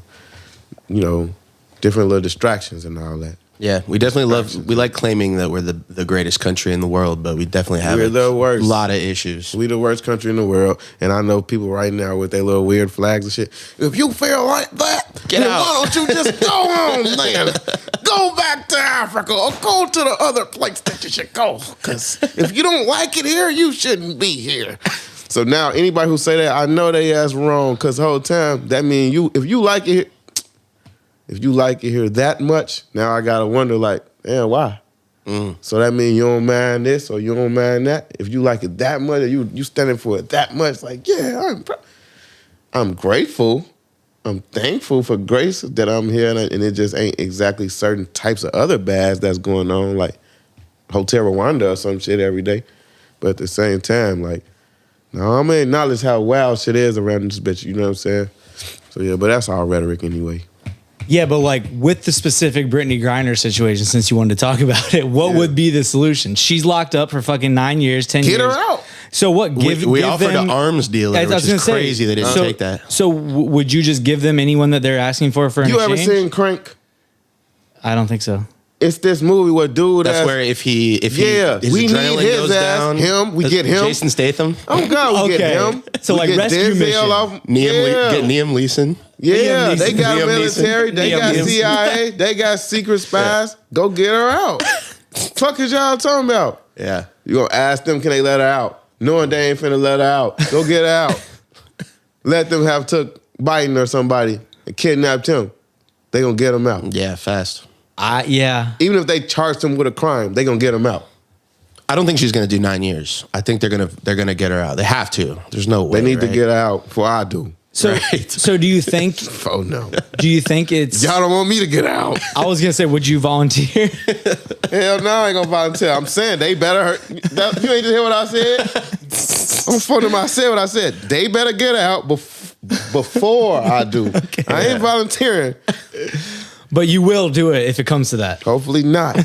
different little distractions and all that. Yeah, we definitely we like claiming that we're the greatest country in the world, but we definitely have We're the worst. a lot of issues. We the worst country in the world, and I know people right now with their little weird flags and shit. If you feel like that, Get then out. why don't you just go on, man? Go back to Africa or go to the other place that you should go. Because if you don't like it here, you shouldn't be here. So now anybody who say that, I know they ass wrong. Because the whole time that means if you like it here that much, now I gotta wonder like, damn, why? So that means you don't mind this or you don't mind that. If you like it that much, or you standing for it that much, like, yeah, I'm grateful. I'm thankful for grace that I'm here, and it just ain't exactly certain types of other bads that's going on, like Hotel Rwanda or some shit every day. But at the same time, like, no, I'm gonna acknowledge how wild shit is around this bitch. You know what I'm saying? So yeah, but that's all rhetoric anyway. Yeah, but like with the specific Brittany Griner situation, since you wanted to talk about it, what would be the solution? She's locked up for fucking 9 years, 10 years. Get her out. So what? We offered them, an arms dealer, I was which gonna is say, crazy they didn't take that. So would you just give them anyone that they're asking for an You exchange? ever seen Crank? I don't think so. It's this movie where dude. That's where if he his we need his ass. down, Him, we get him. Jason Statham. Oh God, we get him. So we like get rescue Denzel mission. off. Get Liam Leeson. Yeah, Liam they Neeson. got Liam military, Neeson. they Liam got Neeson. CIA, they got secret spies. Go get her out. Fuck is y'all talking about? Yeah. You gonna ask them, can they let her out? Knowing they ain't finna let her out. Go get her out. Let them have took Biden or somebody and kidnapped him. They gonna get him out. Yeah, fast. Yeah. Even if they charged him with a crime, they gonna get him out. I don't think she's going to do 9 years. I think they're gonna get her out. They have to. There's no way. They need to right? get her out before I do. So Right. so do you think Oh no. it's Y'all don't want me to get out. I was gonna say, would you volunteer? Hell no, I ain't gonna volunteer. I'm saying they better hurt. You ain't just hear what I said? I'm for them. I said what I said. They better get out before I do. I ain't volunteering. But you will do it if it comes to that. Hopefully not.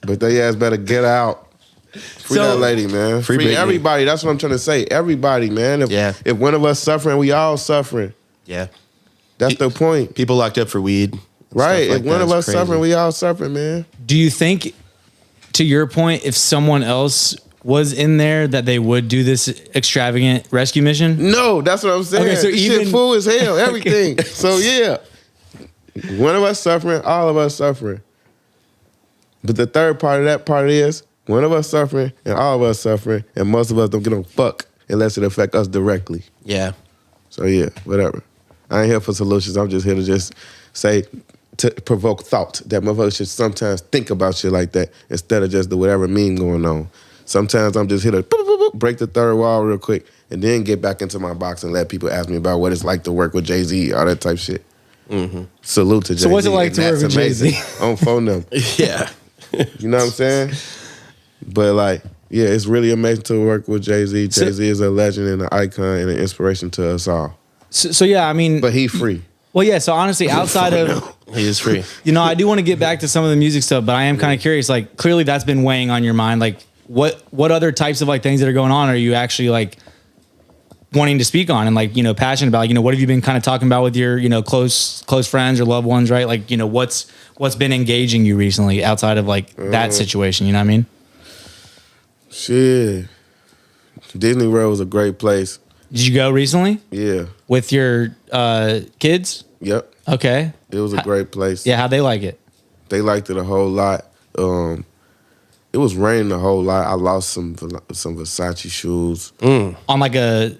But they ass better get out. Free that lady, man. Free Free Britney. everybody. That's what I'm trying to say. Everybody, man. If one of us suffering, we all suffering. Yeah. That's the point. People locked up for weed. and Right. stuff like If one that. of It's us crazy. suffering, we all suffering, man. Do you think, to your point, if someone else was in there, that they would do this extravagant rescue mission? No, that's what I'm saying. Okay, so This even- shit fool as hell, everything. So yeah. One of us suffering, all of us suffering. But the third part of that part is one of us suffering and all of us suffering, and most of us don't get a fuck unless it affect us directly. Yeah. So yeah, whatever. I ain't here for solutions. I'm just here to just say, to provoke thought that motherfuckers should sometimes think about shit like that instead of just the whatever meme going on. Sometimes I'm just here to boop, boop, boop, break the third wall real quick and then get back into my box and let people ask me about what it's like to work with Jay-Z, all that type shit. Mm-hmm. Salute to Jay-Z. So what's it like and to work that's with amazing. Jay-Z? On phone them. Yeah. You know what I'm saying? But like, yeah, it's really amazing to work with Jay-Z. Jay-Z is a legend and an icon and an inspiration to us all. So yeah, I mean, But he free. well, yeah. So honestly, outside of, He is free. you know, I do want to get back to some of the music stuff, but I am kind of curious. Like, clearly, that's been weighing on your mind. Like, what other types of like things that are going on are you actually like wanting to speak on and like, you know, passionate about? Like, you know, what have you been kind of talking about with your, you know, close friends or loved ones, right? Like, you know, what's been engaging you recently outside of like that situation? You know what I mean? Shit. DisneyWorld was a great place. Did you go recently Yeah. with your kids? Yep. Okay. It was a great place. Yeah, how'd they like it? They liked it a whole lot. It was raining a whole lot. I lost some Versace shoes. On like a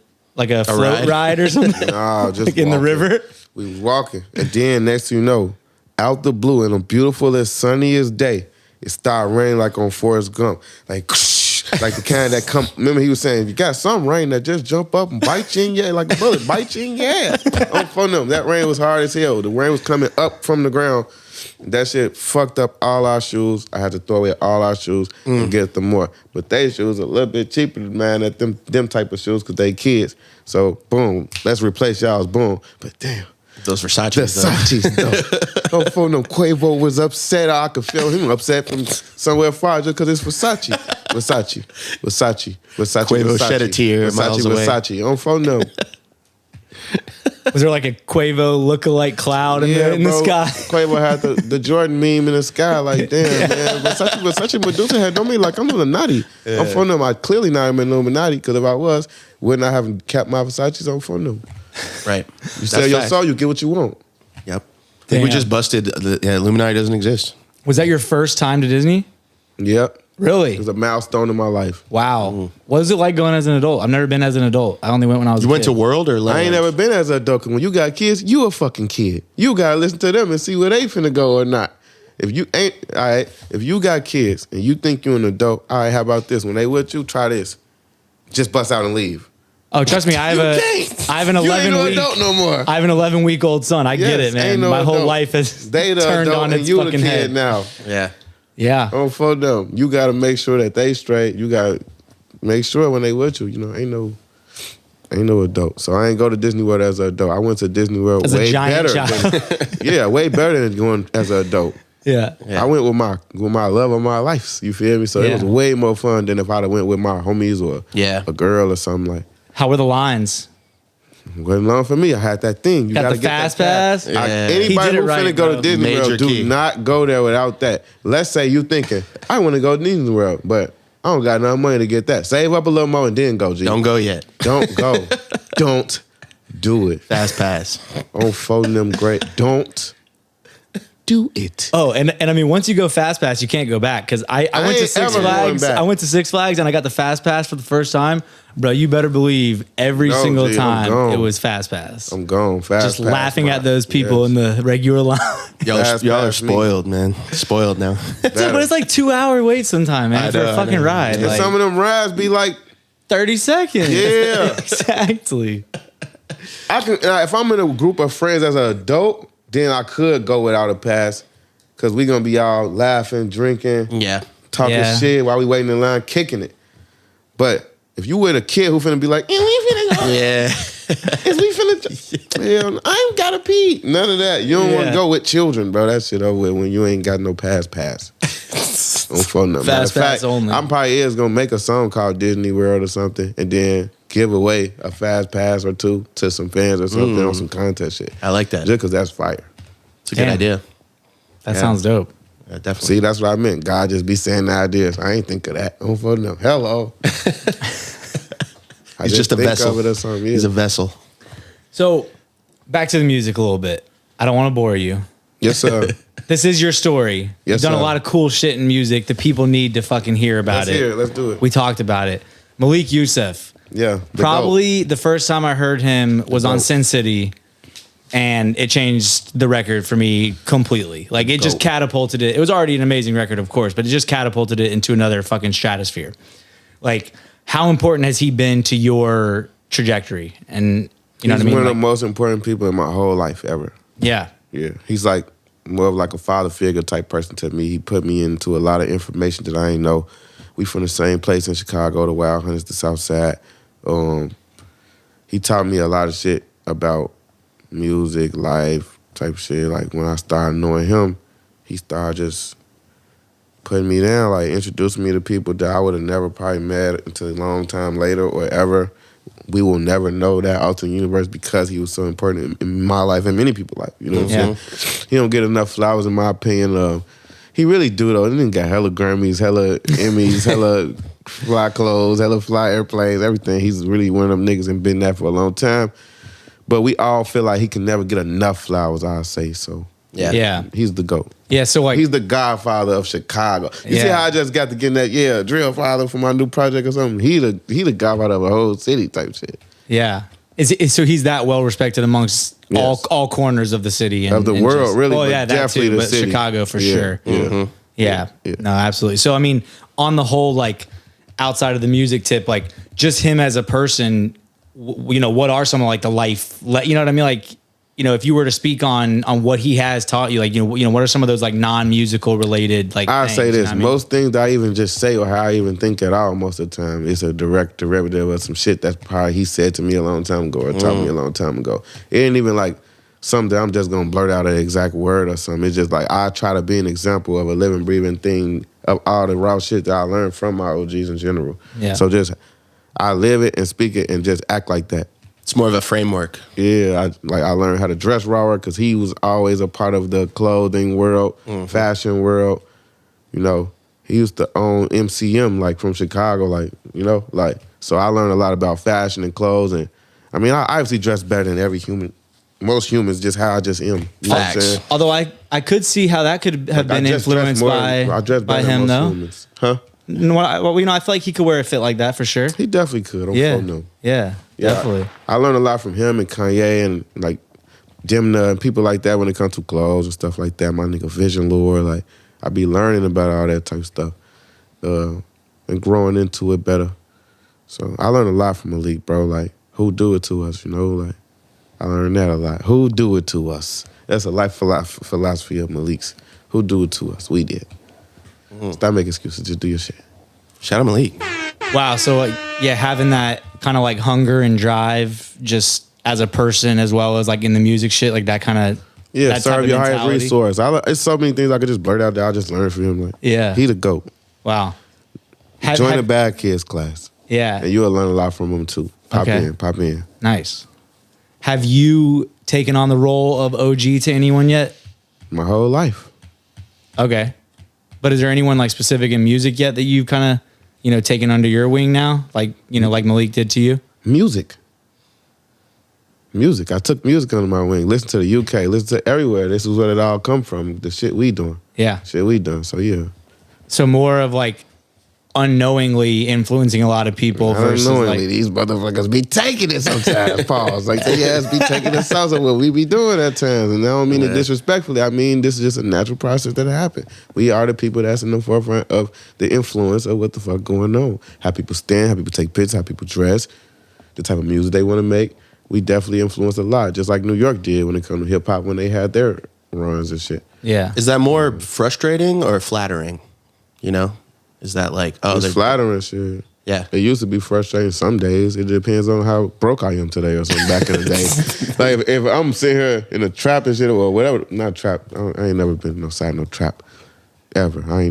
float ride or something? Nah, just Like in the walking. river? We was walking. And then next thing you know, out the blue, in a beautifulest, sunniest day, it started raining like on Forrest Gump. Like, like the kind that come. Remember he was saying, you got some rain that just jump up and bite you in your, like a bullet, bite you in your ass. On phone them. That rain was hard as hell. The rain was coming up from the ground. That shit fucked up all our shoes. I had to throw away all our shoes and get them more. But they shoes are a little bit cheaper, man, at them type of shoes because they kids. So, boom, let's replace y'all's, boom. But damn. Those Versace. Versace's though. Phone them. Quavo was upset. I could feel him upset from somewhere far just because it's Versace. Quavo shed a tear miles away. Versace. On phone them. Was there like a Quavo lookalike cloud in the sky? Quavo had the Jordan meme in the sky. Like, damn, man. Versace Medusa had don't mean like I'm Illuminati. Yeah. I'm phone them. I clearly not am Illuminati because if I was, wouldn't I have kept my Versace's on phone them? Right. You sell your soul, you get what you want. Yep. I think we just busted. Illuminati doesn't exist. Was that your first time to Disney? Yep. Really? It was a milestone in my life. Wow. What was it like going as an adult? I've never been as an adult. I only went when I was a You went kid. to World or Land? I ain't never been as an adult. 'Cause when you got kids, you a fucking kid. You gotta listen to them and see where they finna go or not. If you ain't, all right, if you got kids and you think you an adult, all right, how about this? When they with you, try this. Just bust out and leave. Oh, trust me, I have an 11 You ain't no week adult no more. I have an 11-week-old son. I get Yes, it, man. ain't no My whole adult. life has They the turned adult on and its you the fucking kid head. now. Yeah. Yeah. Oh, for them. You gotta make sure that they straight. You gotta make sure when they with you, you know, ain't no Ain't no adult. So I ain't go to Disney World as an adult. I went to Disney World As a way giant better. Way better than going as an adult. Yeah. I went with my love of my life. You feel me? So it was way more fun than if I'd have went with my homies or a girl or something like. How were the lines? Wasn't long for me. I had that thing. You Got gotta the get fast that pass? Anybody who finna go to Disney Major World, do key. not go there without that. Let's say you thinking, I want to go to Disney World, but I don't got enough money to get that. Save up a little more and then go, G. Don't go yet. Don't go. Don't do it. Fast pass. On folding them great. Don't do it. Oh, and I mean, once you go fast pass, you can't go back. Because I went to ain't Six ever going Flags. back. I went to Six Flags and I got the fast pass for the first time. Bro, you better believe every No, single G, I'm time gone. it was fast pass. I'm gone. Fast Just pass, laughing at those people Yes. in the regular line. Y'all Fast are pass me. spoiled, man. Spoiled now. Dude, but it's like 2-hour wait sometime, man, for know, a I fucking know. ride. And Like, some of them rides be like, 30 seconds. Yeah. Exactly. I can if I'm in a group of friends as an adult, then I could go without a pass. Cause we gonna be all laughing, drinking, Yeah. talking Yeah. shit while we waiting in line, kicking it. But if you with a kid who finna be like, we finna go, Yeah. is we finna, hell, I ain't gotta pee. None of that. You don't want Yeah. to go with children, bro. That shit over with when you ain't got no pass. Don't phone nothing. Matter of Fast pass fact, only. I'm probably gonna make a song called Disney World or something, and then give away a fast pass or two to some fans or something on some contest shit. I like that. Just cause that's fire. It's a good Damn. idea. That Yeah. sounds dope. Yeah, definitely. See, that's what I meant. God just be saying the ideas. I ain't think of that. Don't phone them. Hello. I He's just a think vessel. of it or something. He's Yeah. a vessel. So, back to the music a little bit. I don't want to bore you. Yes, sir. This is your story. Yes, You've done a sir. lot of cool shit in music. The people need to fucking hear about Let's it. hear it. Let's do it. We talked about it. Malik Yusef. Yeah. the Probably the first time I heard him was on GOAT. Sin City, and it changed the record for me completely. Like, it just GOAT. catapulted it. It was already an amazing record, of course, but it just catapulted it into another fucking stratosphere. Like, how important has he been to your trajectory? And you know He's what I mean? one of Like, the most important people in my whole life ever. yeah. Yeah. He's like more of like a father figure type person to me. He put me into a lot of information that I ain't know. We from the same place in Chicago, the Wild Hunters, the South Side. He taught me a lot of shit about music, life, type shit. Like when I started knowing him, he started just putting me down, like introducing me to people that I would have never probably met until a long time later or ever. We will never know that alternate universe because he was so important in my life and many people's life. You know what I'm saying? He don't get enough flowers in my opinion. He really do though. He didn't got hella Grammys, hella Emmys, hella fly clothes, hella fly airplanes, everything. He's really one of them niggas and been there for a long time. But we all feel like he can never get enough flowers, I'll say so. Yeah. Yeah. He's the GOAT. Yeah. So, like, He's the godfather of Chicago. You see Yeah. how I just got to get in that, Drillfather for my new project or something? He the godfather of a whole city type shit. yeah. So he's that well respected amongst Yes. all corners of the city and Of the and world, just- really, Oh but yeah, that definitely too. the But city. Chicago for Yeah, sure. yeah. Yeah. Yeah. No, absolutely. So I mean, on the whole, like outside of the music tip, like just him as a person, you know, what are some of like the life, you know what I mean? Like, you know, if you were to speak on what he has taught you, like, you know, what are some of those like non-musical related, like, I things, say you this: know what I mean? most things that I even just say or how I even think at all, most of the time, it's a direct derivative of some shit that's probably he said to me a long time ago or taught me a long time ago. It ain't even like something that I'm just gonna blurt out an exact word or something. It's just like I try to be an example of a living, breathing thing of all the raw shit that I learned from my OGs in general. Yeah. So just I live it and speak it and just act like that. It's more of a framework. Yeah, I learned how to dress rawer because he was always a part of the clothing world, fashion world. You know, he used to own MCM like from Chicago, like, you know, like, so I learned a lot about fashion and clothes. And I mean, I obviously dress better than every human, most humans, just how I just am. You know what I'm Facts. saying? Although I could see how that could have Like, been I just dress influenced more- by I dress better than him most though. humans. Huh? Well, you know, I feel like he could wear a fit like that for sure. He definitely could. Yeah. No. Yeah, definitely. I learned a lot from him and Kanye and like Demna and people like that when it comes to clothes and stuff like that. My nigga Vision Lord, like I be learning about all that type of stuff and growing into it better. So I learned a lot from Malik, bro. Like who do it to us, you know? Like I learned that a lot. Who do it to us? That's a life philosophy of Malik's. Who do it to us? We did. Stop making excuses. Just do your shit. Shout out Malik. Wow. So yeah, having that kind of like hunger and drive just as a person as well as like in the music shit, like that kind of Yeah, serve your highest resource. It's so many things I could just blurt out there. I just learned from him. Like, Yeah. he the GOAT. Wow. Join the Bad Kids class. Yeah. And you'll learn a lot from him too. Pop in. Nice. Have you taken on the role of OG to anyone yet? My whole life. Okay. But is there anyone like specific in music yet that you've kind of, taken under your wing now? Like, like Malik did to you? Music. I took music under my wing. Listen to the UK. Listen to everywhere. This is where it all come from. The shit we doing. Yeah. Shit we done. So yeah. So more of like unknowingly influencing a lot of people versus Unknowingly, like these motherfuckers be taking it sometimes. Pause. Like they ass be taking it sometimes what we be doing at times. And I don't mean it disrespectfully. I mean this is just a natural process that happened. We are the people that's in the forefront of the influence of what the fuck going on. How people stand, how people take pictures, how people dress, the type of music they want to make. We definitely influenced a lot, just like New York did when it comes to hip hop when they had their runs and shit. Yeah. Is that more frustrating or flattering? Is that like, It's flattering shit. Yeah. It used to be frustrating some days. It depends on how broke I am today or something back in the day. Like if I'm sitting here in a trap and shit or whatever, not trap. I ain't never been no side no trap ever. I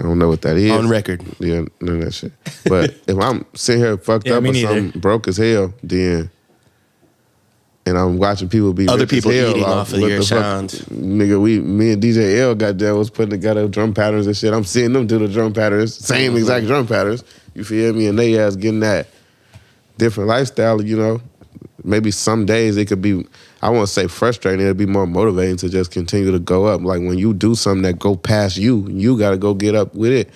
don't know what that is. On record. Yeah, none of that shit. But if I'm sitting here fucked up me or neither. something broke as hell, then and I'm watching people be Other rich as people hell eating off of what your the fuck? sound. Nigga, me and DJ L goddamn was putting together drum patterns and shit. I'm seeing them do the drum patterns, same exact drum patterns. You feel me? And they ass getting that different lifestyle, Maybe some days it could be, I won't say frustrating, it'd be more motivating to just continue to go up. Like when you do something that go past you gotta go get up with it.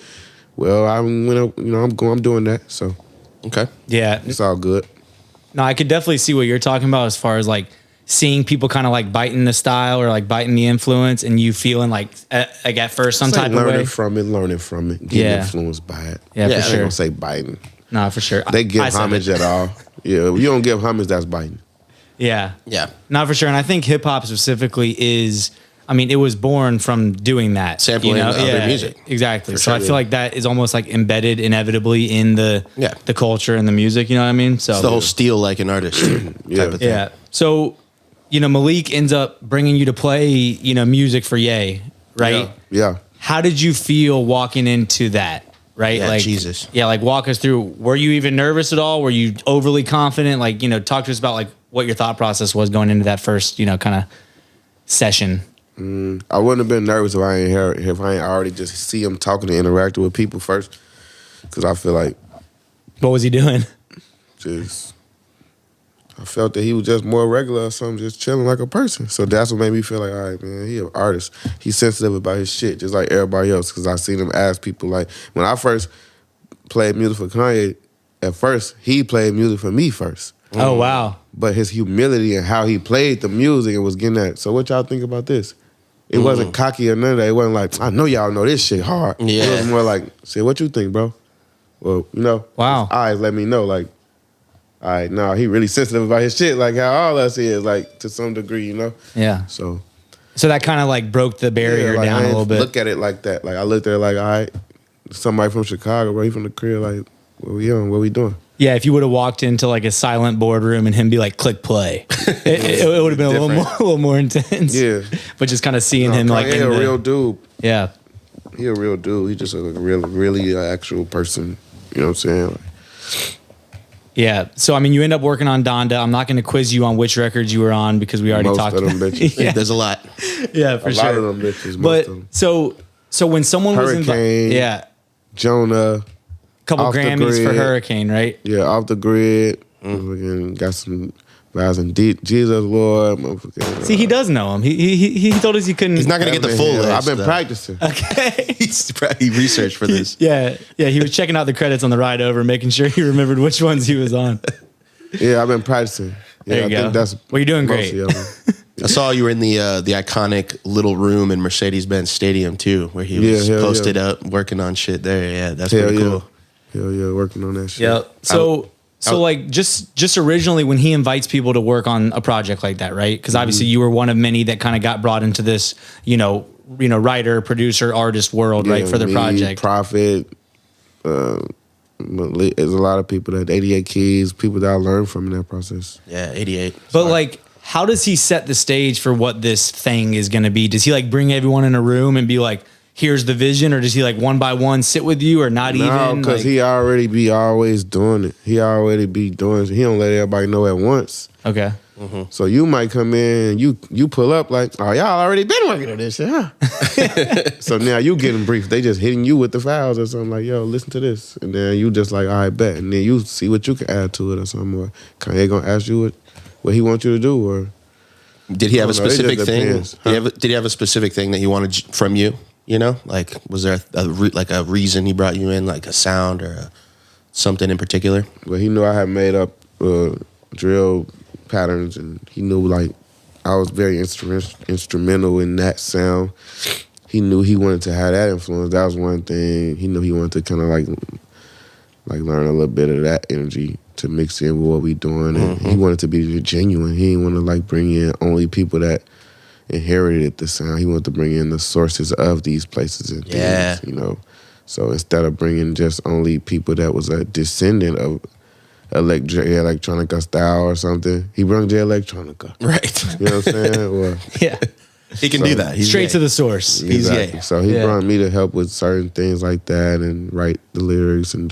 Well, I'm doing that, so Okay. Yeah. it's all good. No, I could definitely see what you're talking about as far as like seeing people kind of like biting the style or like biting the influence and you feeling like at first some It's like type of way. learning from it, getting Yeah. influenced by it. Yeah, for I ain't sure. gonna say biting. No, for sure. They give I said homage it. at all. Yeah, you don't give homage, that's biting. Yeah. Yeah. Not for sure. And I think hip hop specifically is, it was born from doing that. Sampling other music. Exactly. For So sure, I feel like that is almost like embedded inevitably in the culture and the music, you know what I mean? So It's the whole steal like an artist type of thing. yeah. So, Malik ends up bringing you to play, music for Ye, right? Yeah. How did you feel walking into that? Right? Yeah, like Jesus. Yeah, like walk us through. Were you even nervous at all? Were you overly confident? Like, talk to us about like what your thought process was going into that first, kind of session. I wouldn't have been nervous if I ain't already just see him talking and interacting with people first. Cause I feel like What was he doing? I felt that he was just more regular or something, just chilling like a person. So that's what made me feel like, all right, man, he an artist. He's sensitive about his shit, just like everybody else. Cause I seen him ask people, like, when I first played music for Kanye, at first, he played music for me first. Oh, wow. But his humility and how he played the music and was getting that. So what y'all think about this? It wasn't cocky or none of that. It wasn't like, I know y'all know this shit hard. Yeah. It was more like, say, what you think, bro? Well, Wow. his eyes let me know, like, all right, no, he really sensitive about his shit, like how all us is, like, to some degree, Yeah. So that kind of like broke the barrier like, down I a little ain't bit. look at it like that. Like, I looked at it like, all right, somebody from Chicago, bro, he from the crib, like, what we on? What we doing? Yeah, if you would have walked into like a silent boardroom and him be like, click play, it would have been a little more intense. Yeah. But just kind of seeing him like Kanye in a the, real dude. Yeah. He a real dude. He just a really actual person. You know what I'm saying? Like, Yeah. So, you end up working on Donda. I'm not going to quiz you on which records you were on because we already most talked of them about bitches. Yeah. There's a lot. Yeah, for A sure. lot of them bitches. Most But of them. so when someone was Hurricane. yeah, Jonah. couple Off the Grammys for Grid. Hurricane, right? Yeah, off the grid. Motherfucking got some vibes in Jesus Lord. Motherfucking, See, he does know him. He told us he couldn't. He's not going to get the full list. I've been though. practicing. Okay. He researched for this. Yeah. He was checking out the credits on the ride over, making sure he remembered which ones he was on. Yeah, I've been practicing. Yeah, There you I go. think that's Well, you're doing mostly great. of them. I saw you were in the iconic little room in Mercedes-Benz Stadium too, where he was hell posted yeah. up working on shit there. Yeah, that's Hell pretty yeah. cool. Hell yeah, working on that shit. Yeah. So like just originally when he invites people to work on a project like that, right? Because obviously you were one of many that kind of got brought into this, writer, producer, artist world, right, for the me, project. Prophet, there's a lot of people that 88 Keys, people that I learned from in that process. Yeah, 88. But like, how does he set the stage for what this thing is going to be? Does he like bring everyone in a room and be like, here's the vision, or does he like one by one sit with you, or not even? No, because like, he already be always doing it. He already be doing it. He don't let everybody know at once. Okay. So you might come in, you pull up like, oh, y'all already been working on this shit, huh? So now you getting briefed. They just hitting you with the files or something like, yo, listen to this. And then you just like, all right, bet. And then you see what you can add to it or something. Or Kanye gonna ask you what he wants you to do. Or Did he have a specific thing? depends, huh? Did he have a specific thing that he wanted from you? You know, like was there a reason he brought you in, like a sound or something in particular? Well, he knew I had made up drill patterns, and he knew like I was very instrumental in that sound. He knew he wanted to have that influence. That was one thing. He knew he wanted to kind of like learn a little bit of that energy to mix in with what we doing. And he wanted to be genuine. He didn't want to like bring in only people that inherited the sound. He wanted to bring in the sources of these places and things, you know. So instead of bringing just only people that was a descendant of electronica style or something, he brought J Electronica. Right. You know what I'm saying? Or, Yeah. He can do that. He's Straight to gay. the source. He's exactly. gay. So he brought me to help with certain things like that and write the lyrics and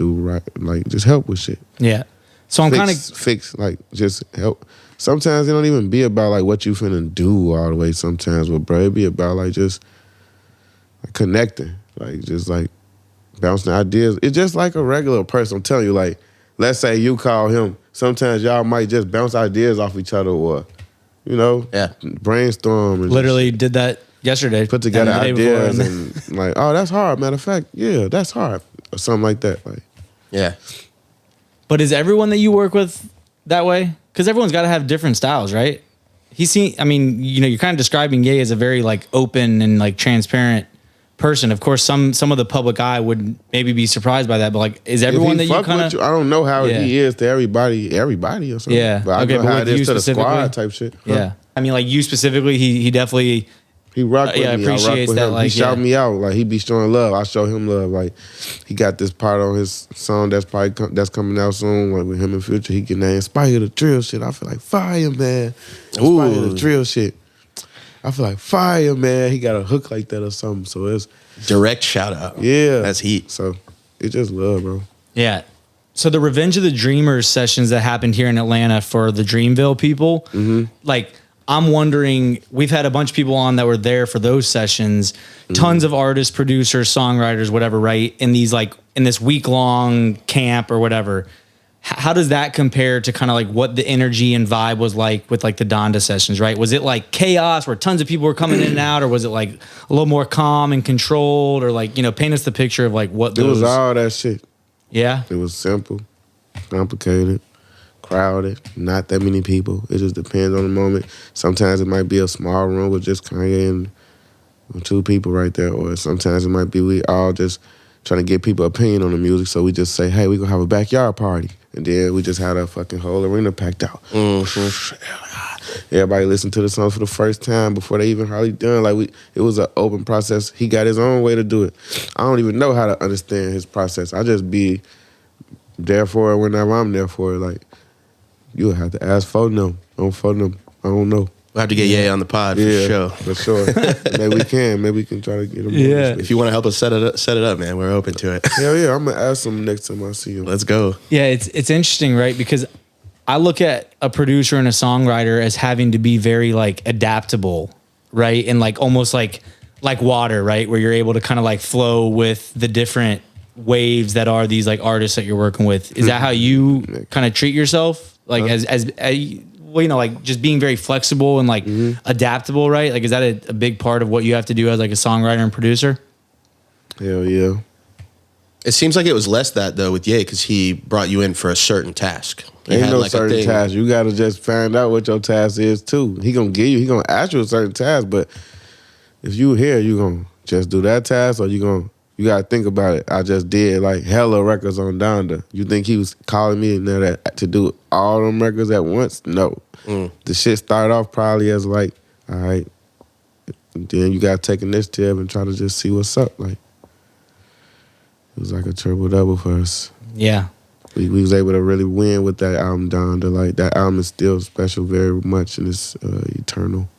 like just help with shit. Yeah. So I'm kind of fix like just help. Sometimes it don't even be about like what you finna do all the way. Sometimes, but bro, it be about like just like, connecting, like just like bouncing ideas. It's just like a regular person. I'm telling you, like let's say you call him. Sometimes y'all might just bounce ideas off each other, or you know, brainstorm. And literally did that yesterday. put together and the day ideas before. and like, oh, that's hard. Matter of fact, yeah, that's hard, or something like that. Like, Yeah. But is everyone that you work with that way? Because everyone's got to have different styles, right? I mean, you know, you're kind of describing Ye as a very like open and like transparent person. Of course, some of the public eye would maybe be surprised by that, but like, is everyone that you fuck kind with of? I don't know how he is to everybody or something. Yeah. But I Okay, know but how with it you is to the specifically? squad type shit. Huh? Yeah. I mean, like you specifically, he definitely. He rock with me. I rock appreciates with that, him. like, he shout yeah. me out. Like he be showing love. I show him love. Like he got this part on his song that's probably that's coming out soon. Like with him in Future, he getting that Inspire the Drill shit. I feel like fire, man. Inspire the Drill shit. I feel like fire, man. He got a hook like that or something. So it's Direct shout out. yeah, That's heat. So it's just love, bro. Yeah. So the Revenge of the Dreamers sessions that happened here in Atlanta for the Dreamville people, like I'm wondering, we've had a bunch of people on that were there for those sessions, tons of artists, producers, songwriters, whatever, right? In these like in this week-long camp or whatever. How does that compare to kind of like what the energy and vibe was like with like the Donda sessions, right? Was it like chaos where tons of people were coming in and out, or was it like a little more calm and controlled, or like, you know, paint us the picture of like what It those... was all that shit. Yeah? It was simple, complicated, crowded, not that many people. It just depends on the moment. Sometimes it might be a small room with just Kanye and two people right there, or sometimes it might be we all just trying to get people opinion on the music, so we just say, hey, we gonna have a backyard party. And then we just had a fucking whole arena packed out. Everybody listened to the song for the first time before they even hardly done. Like it was an open process. He got his own way to do it. I don't even know how to understand his process. I just be there for it whenever I'm there for it. Like, you'll have to ask for them. Don't for them. I don't know. We'll have to get Ye on the pod for sure. For sure. Maybe we can. Maybe we can try to get him. Yeah. If you want to help us set it up, man, we're open to it. Hell yeah, I'm gonna ask him next time I see him. Let's go. Yeah, it's interesting, right? Because I look at a producer and a songwriter as having to be very like adaptable, right? And like almost like water, right? Where you're able to kind of like flow with the different waves that are these like artists that you're working with. Is that how you kind of treat yourself? Like as well, you know, like just being very flexible and like adaptable, right? Like, is that a big part of what you have to do as like a songwriter and producer? Hell yeah. It seems like it was less that though with Ye because he brought you in for a certain task. He Ain't had, no like, a certain thing. task. You gotta just find out what your task is too. He gonna ask you a certain task, but if you here, you gonna just do that task, or you gotta think about it. I just did like hella records on Donda. You think he was calling me in there to do all them records at once? No. The shit started off probably as like, all right, and then you gotta take initiative and try to just see what's up. Like, it was like a triple double for us. Yeah. We was able to really win with that album, Donda. Like, that album is still special very much, and it's eternal.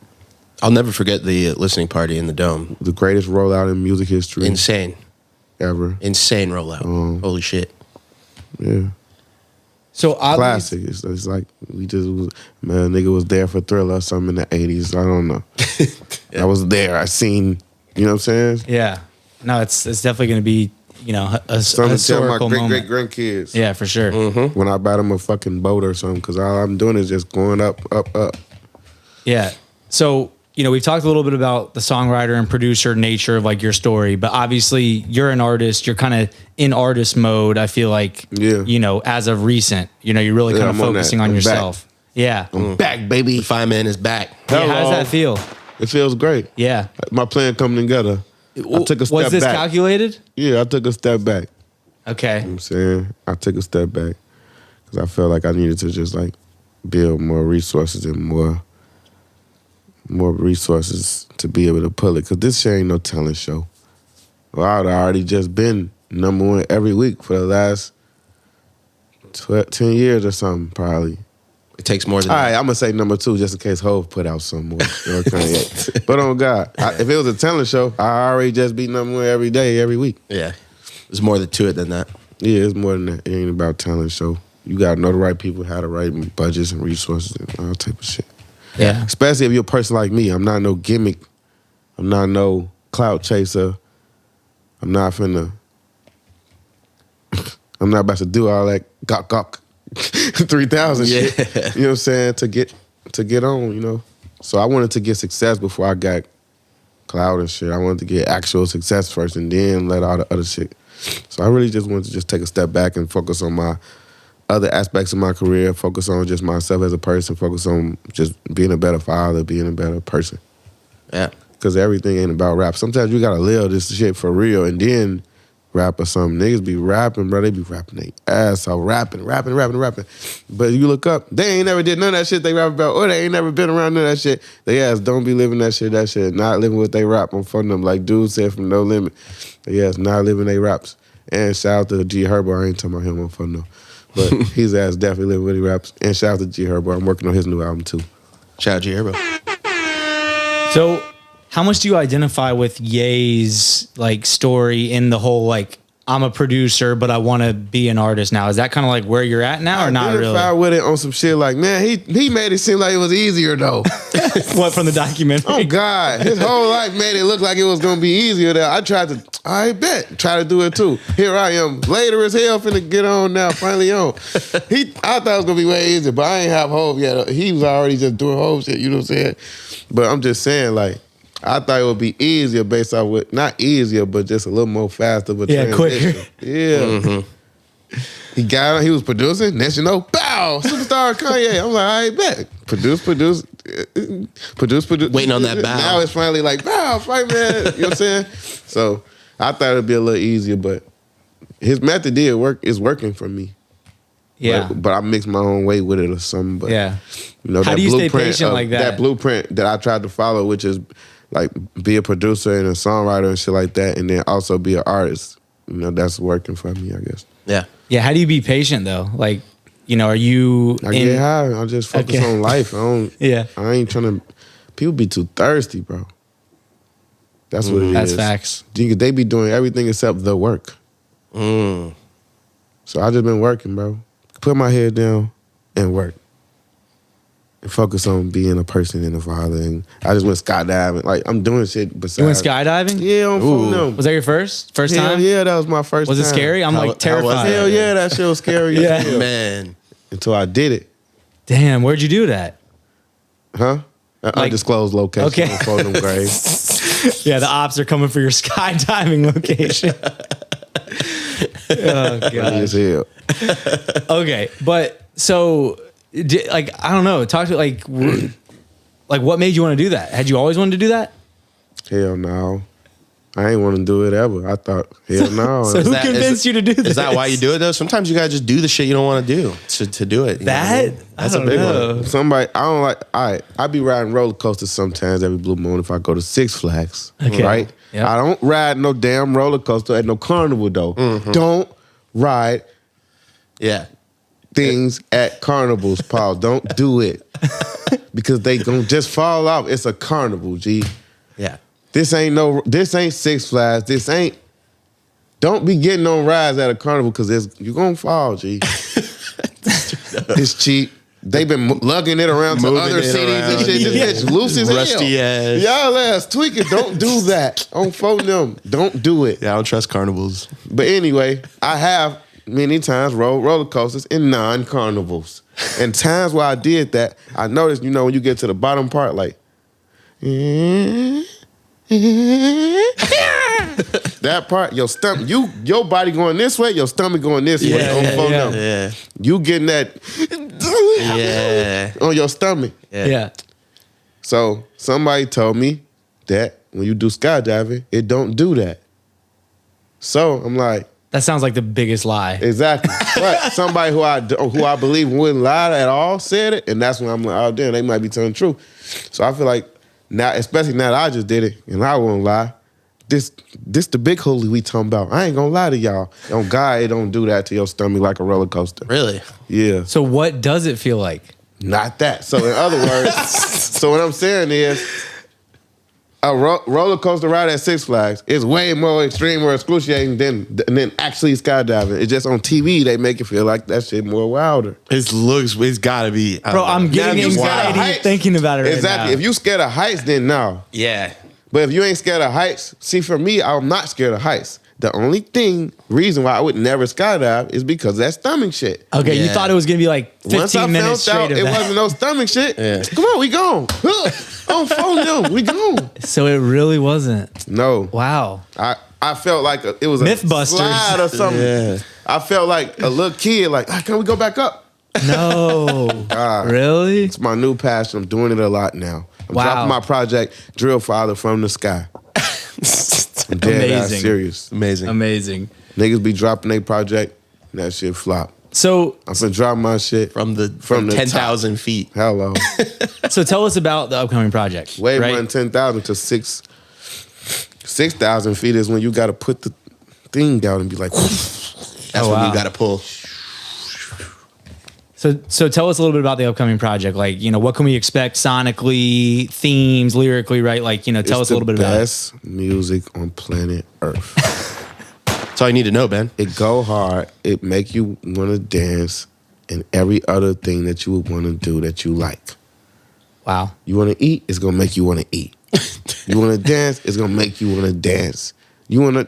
I'll never forget the listening party in the Dome. The greatest rollout in music history. Insane. Ever. Insane rollout. Holy shit. Yeah. So classic. It's like nigga was there for Thriller or something in the 80s. I don't know. I was there. I seen, you know what I'm saying? Yeah. No, it's definitely going to be, a something to tell my historical moment. great grandkids. Yeah, for sure. Mm-hmm. When I buy them a fucking boat or something, because all I'm doing is just going up, up, up. Yeah. So, we've talked a little bit about the songwriter and producer nature of like your story, but obviously you're an artist. You're kind of in artist mode. I feel like, as of recent, you're really kind of focusing on yourself. Back. Yeah. I'm back, baby. The Fya Man is back. Yeah, how does that feel? It feels great. Yeah. My plan coming together. I took a step back. Was this calculated? Yeah, I took a step back. Okay. You know what I'm saying? I took a step back because I felt like I needed to just like build more resources and more resources to be able to pull it. Because this shit ain't no talent show. Well, I'd already just been #1 every week for the last 10 years or something, probably. It takes more than All that. right, I'm going to say number 2 just in case Hov put out some more. But on God, if it was a talent show, I already just be #1 every day, every week. Yeah. There's more to it than that. Yeah, it's more than that. It ain't about talent show. You got to know the right people, how to right budgets and resources and all type of shit. Yeah. Especially if you're a person like me. I'm not no gimmick. I'm not no clout chaser. I'm not about to do all that gawk 3,000 shit. You know what I'm saying? To get on, So I wanted to get success before I got clout and shit. I wanted to get actual success first and then let all the other shit. So I really just wanted to just take a step back and focus on my other aspects of my career, focus on just myself as a person, focus on just being a better father, being a better person. Yeah. Because everything ain't about rap. Sometimes you gotta live this shit for real and then rap or something. Niggas be rapping, bro. They be rapping their ass off, rapping. But you look up, they ain't never did none of that shit they rap about, or they ain't never been around none of that shit. They ass don't be living that shit, not living what they rap on phone them. Like dude said from No Limit. They ass not living they raps. And shout out to G Herbo. I ain't talking about him on phone though. But his ass definitely living what he raps. And shout out to G Herbo. I'm working on his new album too. Shout out to Herbo. So how much do you identify with Ye's like story in the whole like I'm a producer but I want to be an artist now? Is that kind of like where you're at now or not really? I with it on some shit like, man, he made it seem like it was easier though. What, from the documentary? Oh God, his whole life made it look like it was gonna be easier. There, I try to do it too. Here I am, later as hell, finna get on now. Finally on. I thought it was gonna be way easier, but I ain't have Hov yet. He was already just doing Hov shit. You know what I'm saying? But I'm just saying, like, I thought it would be easier based off what, not easier, but just a little more faster. But quicker. Yeah. Mm-hmm. He got on, he was producing, next you know, bow, superstar Kanye. I'm like, I bet. Produce. Waiting on that bow. Now it's finally like, bow, fight man. You know what I'm saying? So I thought it'd be a little easier, but his method did work. It's working for me. Yeah. But I mixed my own way with it or something. But yeah. How do you stay patient like that? That blueprint that I tried to follow, which is like be a producer and a songwriter and shit like that, and then also be an artist. That's working for me, I guess. Yeah. Yeah. How do you be patient though? Like, are you? I get high. I just focus on life. I don't. Yeah. I ain't trying to. People be too thirsty, bro. That's what it is. That's facts. They be doing everything except the work. So I just been working, bro. Put my head down and work. And focus on being a person and a father. And I just went skydiving. Like, I'm doing shit besides. You went skydiving? Yeah, on phone them. Was that your first time? Yeah, that was my first time. Was it scary? I'm like terrified. Hell yeah, that shit was scary. Yeah. Hell. Man. Until I did it. Damn, where'd you do that? Huh? Undisclosed location. Okay. On Fordham Grave. Yeah, the ops are coming for your skydiving location. Oh, God. As hell. Okay, but so, I don't know. Talk to like what made you want to do that? Had you always wanted to do that? Hell no. I ain't want to do it ever. I thought, hell no. So who convinced you to do this? Is that why you do it though? Sometimes you gotta just do the shit you don't want to do to do it. That's a big one. Somebody, I don't like, I be riding roller coasters sometimes every blue moon if I go to Six Flags, right? Yep. I don't ride no damn roller coaster at no carnival though. Don't ride Yeah. things at carnivals, Paul. Don't do it. Because they gonna just fall off. It's a carnival, G. Yeah. This ain't Six Flags. Don't be getting on rides at a carnival because you're gonna fall, G. It's cheap. They've been lugging it around to other cities and shit. This bitch loose as hell. Rusty ass. Y'all ass tweaking. Don't do that. On phone them. Don't do it. Yeah, I don't trust carnivals. But anyway, I have many times rode roller coasters in non-carnivals. And times where I did that, I noticed, when you get to the bottom part, like, that part, your stomach, your body going this way, your stomach going this way. Yeah. You getting that on your stomach. Yeah. So somebody told me that when you do skydiving, it don't do that. So I'm like, That sounds like the biggest lie. exactly. But somebody who I believe wouldn't lie at all said it, and that's when I'm like, oh damn, they might be telling the truth. So I feel like now, especially now that I just did it, and I won't lie, this the big holy we talking about. I ain't gonna lie to y'all. On God, it don't do that to your stomach like a roller coaster. Really? Yeah. So what does it feel like? Not that. So in other words, so what I'm saying is, a roller coaster ride at Six Flags is way more extreme or excruciating than actually skydiving. It's just on TV they make it feel like that shit more wilder. It's gotta be. Bro, I'm getting Now, you scared of anxiety heights? thinking about it right Exactly. now. If you scared of heights, then no. Yeah. But if you ain't scared of heights, see, for me, I'm not scared of heights. The only reason why I would never skydive is because of that stomach shit. Okay, you Yeah. thought it was going to be like 15 Once I minutes found straight out of it that. wasn't no stomach shit, Yeah. come on, we gone. On phone them, we gone. So it really wasn't. No. Wow. I felt like it was a Mythbusters. slide or something. Yeah. I felt like a little kid, like, can we go back up? No. God. Really? It's my new passion. I'm doing it a lot now. I'm Wow. dropping my project, Drillfather from the Sky. I'm dead ass Amazing. serious. Amazing. Amazing. Niggas be dropping their project, and that shit flop. So I'm finna drop my shit From the From the 10,000 feet. Hello. tell us about the upcoming project. Way right? more than 10,000 to 6,000 feet is when you got to put the thing down and be like, That's when wow. you gotta pull. So tell us a little bit about the upcoming project. Like, what can we expect sonically, themes, lyrically, right? Like, tell us a little bit about it. Best music on planet Earth. That's all you need to know, Ben. It go hard. It make you want to dance, and every other thing that you would want to do that you like. Wow. You want to eat, it's gonna make you want to eat. You want to dance, it's gonna make you want to dance. You want to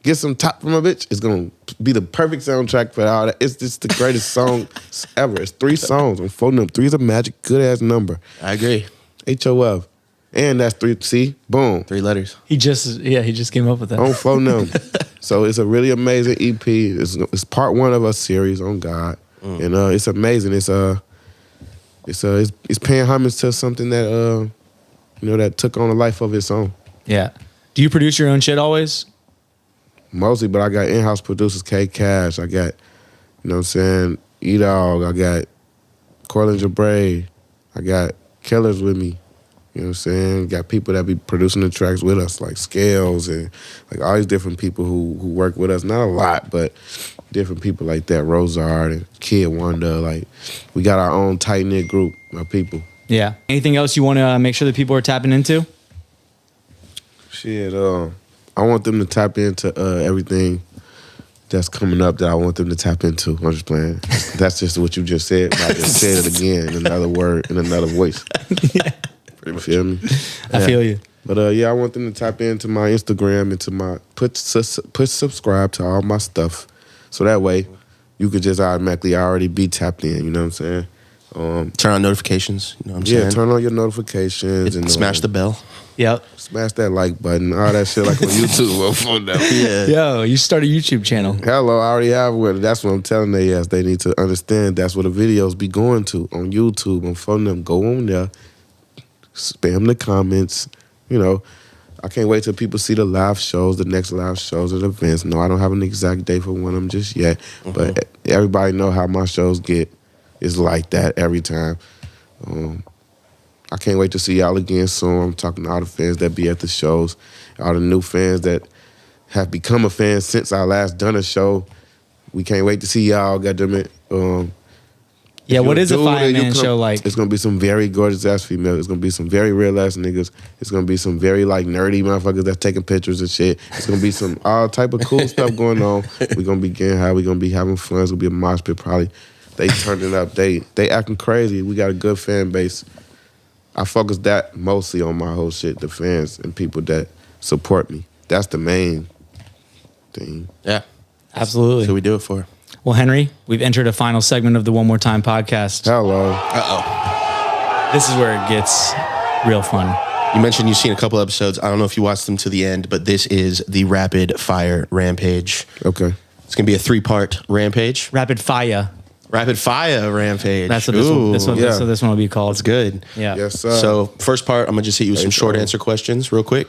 get some top from a bitch, it's gonna be the perfect soundtrack for all that. It's just the greatest song ever. It's 3 songs on phone number. 3 is a magic good ass number. I agree. HOF. And that's 3. See, boom. 3 letters. He just came up with that. On phone number. So it's a really amazing EP. It's part 1 of a series on God, and it's amazing. It's paying homage to something that that took on a life of its own. Yeah. Do you produce your own shit always? Mostly, but I got in-house producers, K Cash. I got, E-Dog. I got Corlin Jabray. I got Killers with me. You know what I'm saying? Got people that be producing the tracks with us, like Scales and like all these different people who work with us. Not a lot, but different people like that. Rosard and Kid Wonder. Like, we got our own tight-knit group of people. Yeah. Anything else you want to make sure that people are tapping into? Shit, I want them to tap into everything that's coming up that I want them to tap into. I'm just playing. That's just what you just said. I just said it again in another word, in another voice. Yeah. You feel me? I feel you. But I want them to tap into my Instagram and to my put subscribe to all my stuff, so that way you could just automatically already be tapped in. You know what I'm saying? Turn on notifications. You know what I'm saying? Yeah, turn on your notifications and Smash the bell. Yep. smash that like button, all that shit like on YouTube. Yeah. Yo, you start a YouTube channel. Hello, I already have one. That's what I'm telling they yes. They need to understand that's what the videos be going to on YouTube. I'm phoning them. Go on there, spam the comments. I can't wait till people see the live shows, the next live shows and events. No, I don't have an exact date for one of them just yet. But everybody know how my shows get. It's like that every time. I can't wait to see y'all again soon. I'm talking to all the fans that be at the shows, all the new fans that have become a fan since I last done a show. We can't wait to see y'all. Goddamn it. Yeah, what is a Fya Man come, show like? It's gonna be some very gorgeous ass females. It's gonna be some very real ass niggas. It's gonna be some very like nerdy motherfuckers that's taking pictures and shit. It's gonna be some all type of cool stuff going on. We're gonna be getting high. We're gonna be having fun. It's gonna be a mosh pit probably. They turned it up. They acting crazy. We got a good fan base. I focus that mostly on my whole shit, the fans and people that support me. That's the main thing. Yeah. Absolutely. So we do it for. Well, Henry, we've entered a final segment of the One More Time podcast. Hello. This is where it gets real fun. You mentioned you've seen a couple episodes. I don't know if you watched them to the end, but this is the Rapid Fire Rampage. Okay. It's going to be a 3-part rampage. Rapid Fire. Rapid Fire Rampage. That's what this one. That's what this one will be called. That's good. Yeah. Yes, sir. So first part, I'm going to just hit you with some short answer questions real quick.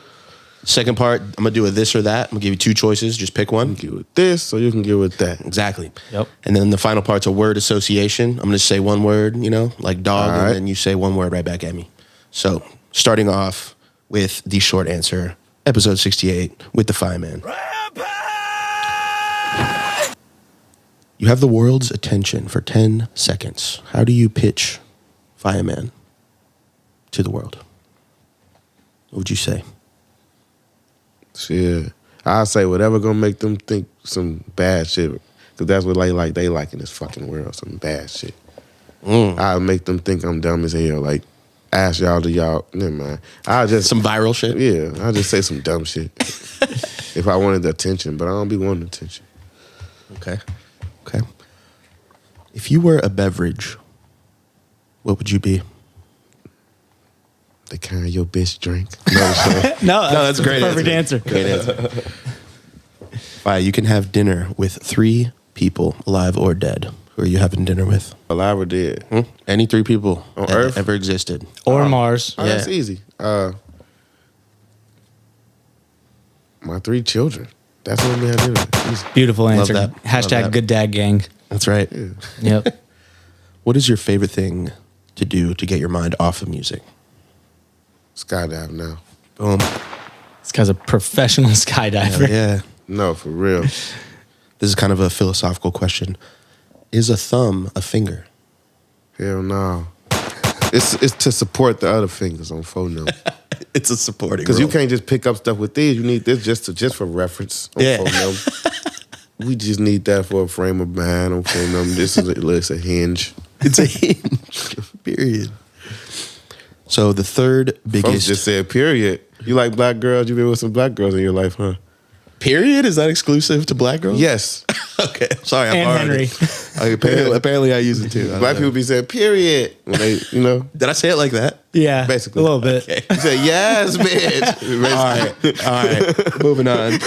Second part, I'm going to do a this or that. I'm going to give you 2 choices. Just pick one. Get with this, so you can get with that. Exactly. Yep. And then the final part's a word association. I'm going to say one word, like dog, All right. and then you say one word right back at me. So starting off with the short answer, episode 68 with the Fya Man. You have the world's attention for 10 seconds. How do you pitch Fya Man to the world? What would you say? Shit. I say whatever gonna make them think some bad shit. Cause that's what they like in this fucking world, some bad shit. I'll make them think I'm dumb as hell. Like, ask y'all to y'all, never mind. I'll just Some viral shit? Yeah, I'll just say some dumb shit. If I wanted the attention, but I don't be wanting attention. Okay. If you were a beverage, what would you be? The kind your bitch drink. You know what I'm saying? No, that's a great perfect answer. Great answer. Fya, you can have dinner with 3 people, alive or dead. Who are you having dinner with? Alive or dead. Any 3 people On that Earth? ever existed. Or Mars. Oh, that's easy. My 3 children. That's what we had dinner with. Easy. Beautiful answer. that. Love Hashtag that. good dad gang. That's right. Yep. What is your favorite thing to do to get your mind off of music? Skydive now. Boom. This guy's a professional skydiver. Yeah. No, for real. This is kind of a philosophical question. Is a thumb a finger? Hell no. It's to support the other fingers on phone number. It's a supporting Because you can't just pick up stuff with these. You need this just for reference on phone number. We just need that for a frame of mind on phone number. This is it's a hinge. It's a hinge. Period. So the third Folks biggest... just said period. You like black girls? You've been with some black girls in your life, huh? Period? Is that exclusive to black girls? Yes. Okay. Sorry, I'm And already... Henry. Apparently I use it too. I Black don't know. people be saying period when they, Did I say it like that? Yeah. Basically. A little bit. Okay. You say yes, bitch. All right. Moving on.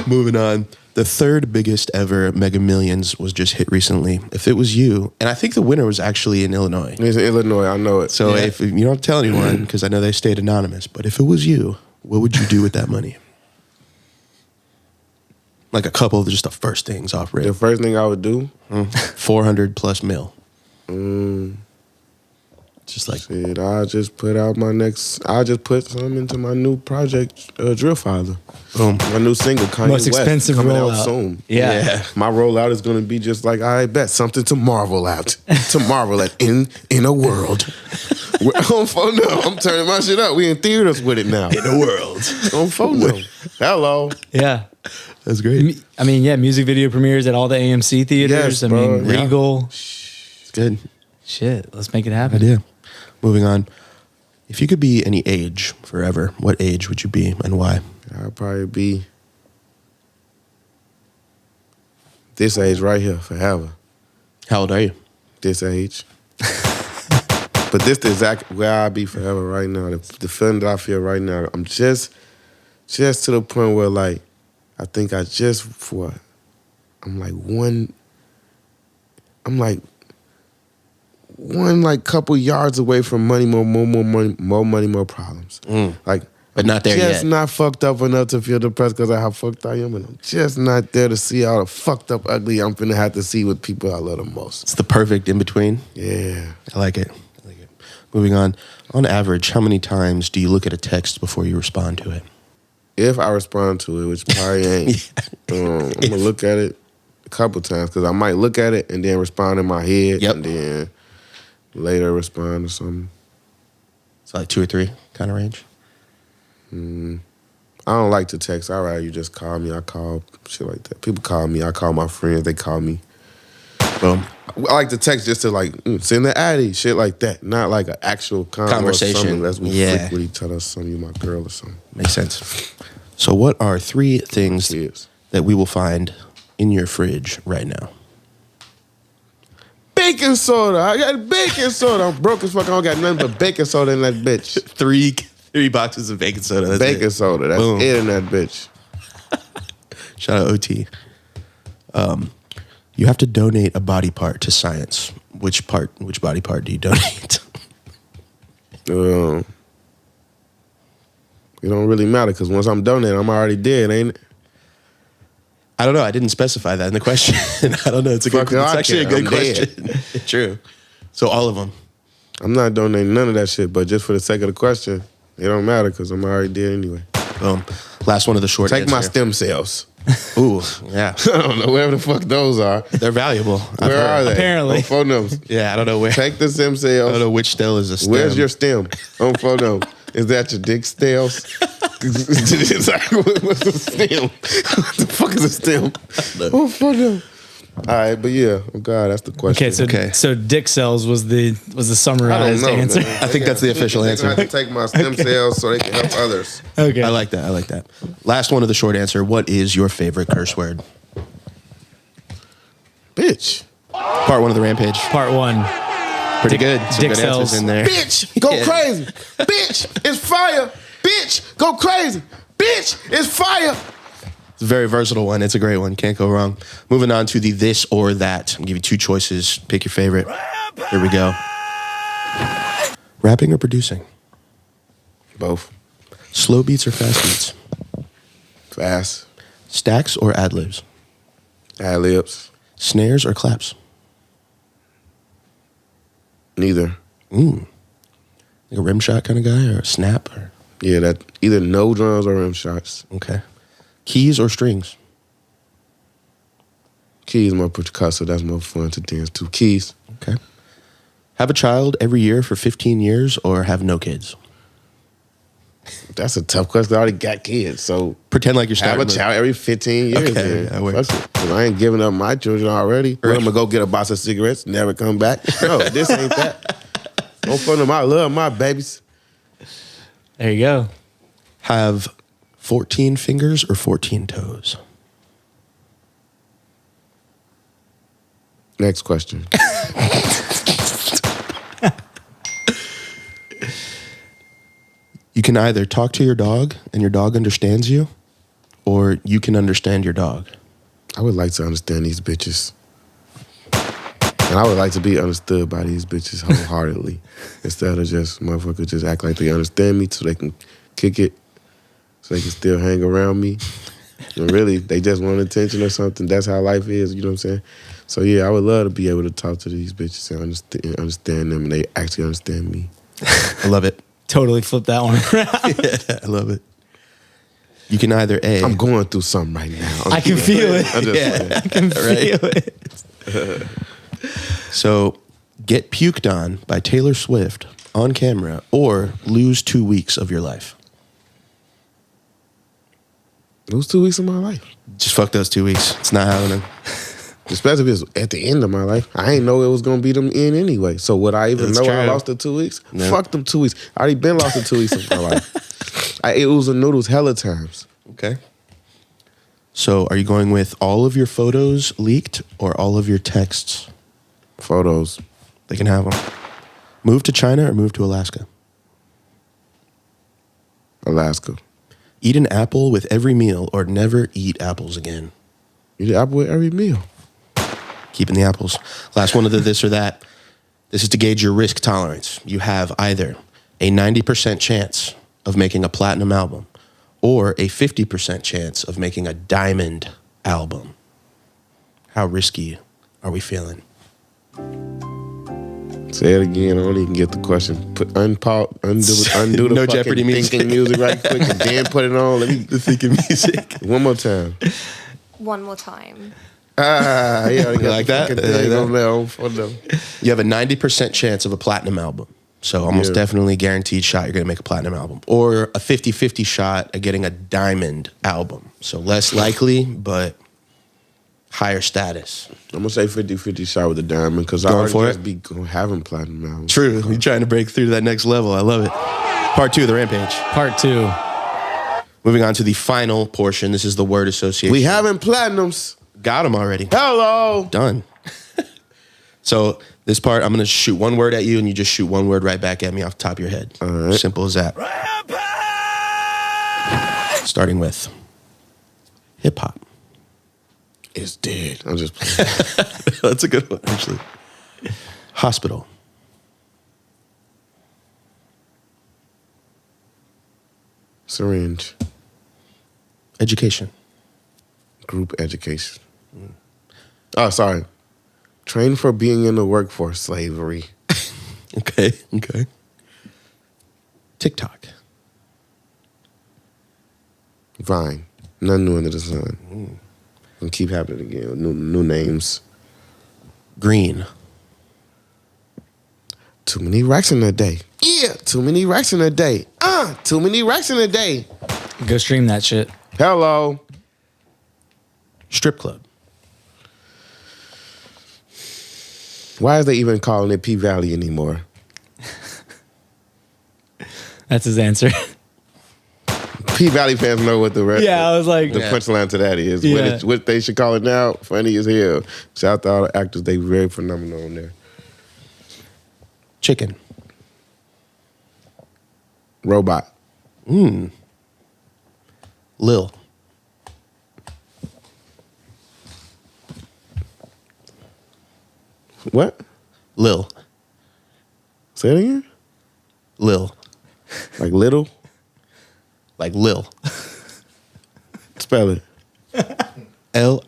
Moving on. The third biggest ever Mega Millions was just hit recently. If it was you, and I think the winner was actually in Illinois. It's in Illinois, I know it. So if you don't tell anyone, because I know they stayed anonymous, but if it was you, what would you do with that money? Like a couple of just the first things off the rip. first thing I would do, 400 plus mil. Just like, shit, I'll just put some into my new project, Drillfather. boom. My new single, Kanye Most West, expensive coming rollout. out soon. Yeah. My rollout is going to be just like, I bet, something to marvel at. To marvel at in a world. We're on phone now. I'm turning my shit up. We in theaters with it now. In the world. On phone now. Hello. Yeah. That's great. I mean, yeah, music video premieres at all the AMC theaters. Yes, I bro. mean, Yeah. Regal. It's good. Shit, let's make it happen. Idea. Moving on. If you could be any age forever, what age would you be and why? I'll probably be this age right here forever. How old are you? This age. But this the exact where I'll be forever right now. The feeling that I feel right now, I'm just to the point where like I think I'm like one couple yards away from money, more money, more problems. Like, But not there just yet. not fucked up enough to feel depressed because of how fucked I am, and I'm just not there to see all the fucked up, ugly I'm finna have to see with people I love the most. It's the perfect in between. Yeah. I like it. Moving on. On average, how many times do you look at a text before you respond to it? If I respond to it, which probably ain't, I'm gonna look at it a couple times because I might look at it and then respond in my head, and then later respond to something. So like 2 or 3 kind of range. I don't like to text. I'd rather you just call me. I call shit like that. People call me. I call my friends. They call me. Boom. I like to text just to like send the addy, shit like that. Not like an actual Conversation. Unless we flick with each other, something, you my girl or something. Makes sense. So what are 3 things that we will find in your fridge right now? Baking soda. I got baking soda. I'm broke as fuck. I don't got nothing but baking soda in that bitch. 3 boxes of baking soda. That's baking soda. That's Boom. it in that bitch. Shout out OT. You have to donate a body part to science. Which body part do you donate? It don't really matter because once I'm donating, I'm already dead, ain't it? I don't know. I didn't specify that in the question. I don't know. It's actually a good question. True. So all of them. I'm not donating none of that shit, but just for the sake of the question, it don't matter because I'm already dead anyway. Boom. Last one of the short Take answer. my stem cells. Ooh, yeah. I don't know, wherever the fuck those are. They're valuable. Where are they? Apparently. On phone numbers. Yeah, I don't know where. Take the stem cells. I don't know which cell is a stem. Where's your stem? On phone number. Is that your dick cells? It's like, what's the stem? What the fuck is a stem? On phone number. All right, but yeah, oh God, that's the question. Okay, so dick cells was the summarized answer. I think that's the official answer. I have to take my stem cells so they can help others. Okay, I like that. Last one of the short answer. What is your favorite curse word? Bitch. Part 1 of the rampage. Part 1. Pretty good. Some dick good answers cells. in there. Bitch, go crazy. Bitch, it's fire. Bitch, go crazy. Bitch, it's fire. It's a very versatile one. It's a great one. Can't go wrong. Moving on to the this or that. I'll give you 2 choices. Pick your favorite. Here we go. Rapping or producing? Both. Slow beats or fast beats? Fast. Stacks or ad-libs? Ad-libs. Snares or claps? Neither. Like a rim shot kind of guy or a snap? Or? Yeah, that either no drums or rim shots. Okay. Keys or strings? Keys more percussive. That's more fun to dance to. Keys. Okay. Have a child every year for 15 years or have no kids? That's a tough question. I already got kids, so Pretend like you're have starting. a child every 15 years. Okay, man. that works. Fuck it. 'Cause I ain't giving up my children already. Right. I'm gonna go get a box of cigarettes, never come back. No, this ain't that. Don't fun them. I love my babies. There you go. Have 14 fingers or 14 toes? Next question. You can either talk to your dog and your dog understands you, or you can understand your dog. I would like to understand these bitches. And I would like to be understood by these bitches wholeheartedly. Instead of just motherfuckers just act like they understand me so they can kick it, so they can still hang around me. And really, they just want attention or something. That's how life is, you know what I'm saying? So yeah, I would love to be able to talk to these bitches and understand them and they actually understand me. I love it. Totally flip that one around. Yeah, I love it. You can either A. I'm going through something right now. I can feel it. I'm just playing. I can feel it. So, get puked on by Taylor Swift on camera or lose 2 weeks of your life. Those 2 weeks of my life. Just fuck those 2 weeks. It's not happening. Especially if it's at the end of my life. I ain't know it was going to be them in anyway. So would I even That's know true. I lost the 2 weeks? No. Fuck them 2 weeks. I already been lost the 2 weeks of my life. I ate oodles and noodles hella times. Okay. So, are you going with all of your photos leaked or all of your texts? Photos. They can have them. Move to China or move to Alaska? Alaska. Eat an apple with every meal or never eat apples again. Eat apple with every meal. Keeping the apples. Last one of the this or that. This is to gauge your risk tolerance. You have either a 90% chance of making a platinum album or a 50% chance of making a diamond album. How risky are we feeling? Say it again. I don't even get the question. Undo the No fucking Jeopardy music. thinking music right quick and then put it on. Let me The thinking music. one more time. One more time. Yeah, You like that? You like that? that? You have a 90% chance of a platinum album. So almost Yeah. definitely guaranteed shot you're going to make a platinum album. Or a 50-50 shot at getting a diamond album. So less likely, but higher status. I'm gonna say 50-50 shot with the diamond because I Going already for just it? be having platinum now. True. You're trying to break through to that next level. I love it. Part 2 of the Rampage. Part 2. Moving on to the final portion. This is the word association. We having platinums. Got them already. Hello. Done. So this part, I'm going to shoot one word at you, and you just shoot one word right back at me off the top of your head. All right. Simple as that. Starting with hip hop. It's dead. I'm just playing. That's a good one, actually. Hospital. Syringe. Education. Group education. Oh, sorry. Train for being in the workforce. Slavery. Okay. TikTok. Vine. Nothing new under the sun. And keep happening again. New names. Green. Too many racks in a day. Yeah. Too many racks in a day. Too many racks in a day. Go stream that shit. Hello. Strip club. Why is they even calling it P Valley anymore? That's his answer. P Valley fans know what the rest. Yeah, I was like, The punchline to that is Yeah. what they should call it now. Funny as hell. Shout out to all the actors. They very phenomenal on there. Chicken. Robot. Lil. What? Lil. Say it again. Lil. Like little. Like Lil. Spell it. Lil.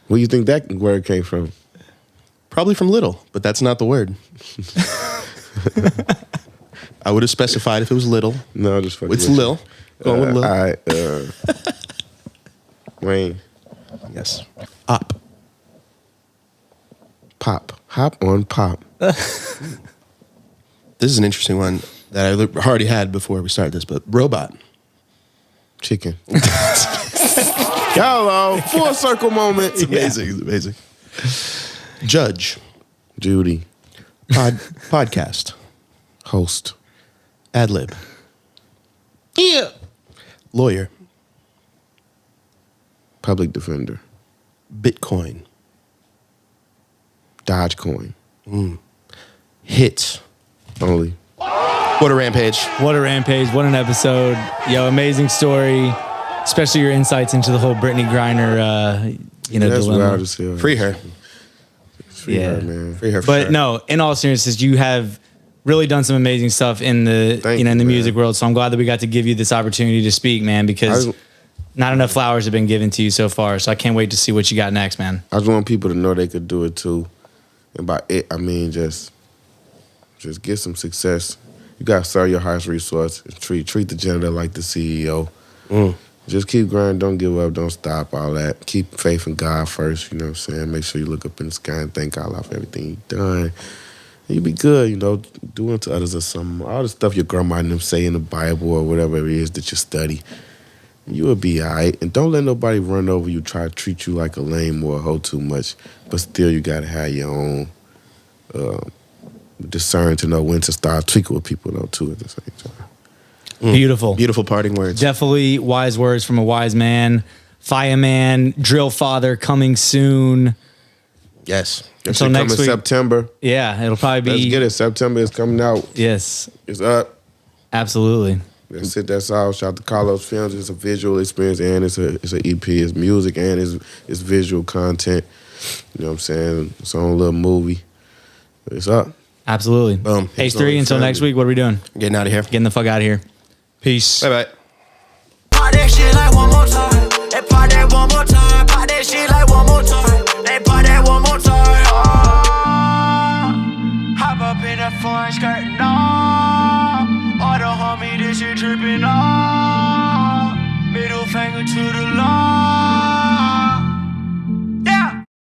Where you think that word came from? Probably from little, but that's not the word. I would have specified if it was little. No, just fucking. It's with you. Lil. Go with Lil. All right. Wayne. Yes. Op. Pop. Hop on pop. This is an interesting one that I already had before we started this, but robot. Chicken. Hello. Full circle moment. It's amazing. It's amazing. Judge. Judy. Podcast. Host. Ad-lib. Yeah. Lawyer. Public defender. Bitcoin. Dogecoin. Hits. Only. What a rampage. what a rampage. What an episode. Yo, amazing story. Especially your insights into the whole Brittany Griner, That's dilemma. wild as hell. Free her. Free Yeah. her, man. Free her for But sure. no, in all seriousness, you have really done some amazing stuff in the Thank in you, the man. music world. So I'm glad that we got to give you this opportunity to speak, man, because I- not enough flowers have been given to you so far. So I can't wait to see what you got next, man. I just want people to know they could do it too. And by it, I mean just get some success. You gotta serve your highest resource. Treat the janitor like the CEO. Just keep grinding. Don't give up. Don't stop. All that. Keep faith in God first. You know what I'm saying? Make sure you look up in the sky and thank Allah for everything you've done. And you be good. Do unto others or something. All the stuff your grandma and them say in the Bible or whatever it is that you study. You will be all right. And don't let nobody run over you, try to treat you like a lame or a hoe too much. But still, you got to have your own discern to know when to start tweaking with people, though, too, at the same time. Beautiful. Beautiful parting words. Definitely wise words from a wise man. Fya Man, Drillfather coming soon. Yes. That Until shit next come in week. September. Yeah, it'll probably be. Let's get it. September is coming out. Yes, It's up. absolutely. Let's hit that out. Shout out to Carlos Films. It's a visual experience and it's an EP. It's music and it's visual content. You know what I'm saying? It's on a little movie. It's up. Absolutely. Boom. H3, until family. next week, what are we doing? Getting out of here. Getting the fuck out of here. Peace. Bye-bye. Pop that shit like one more time. They pop that one more time. Pop that shit like one more time. They pop that one more time. my skirt, nah. All the homie, this shit trippin', nah. Middle finger to the law.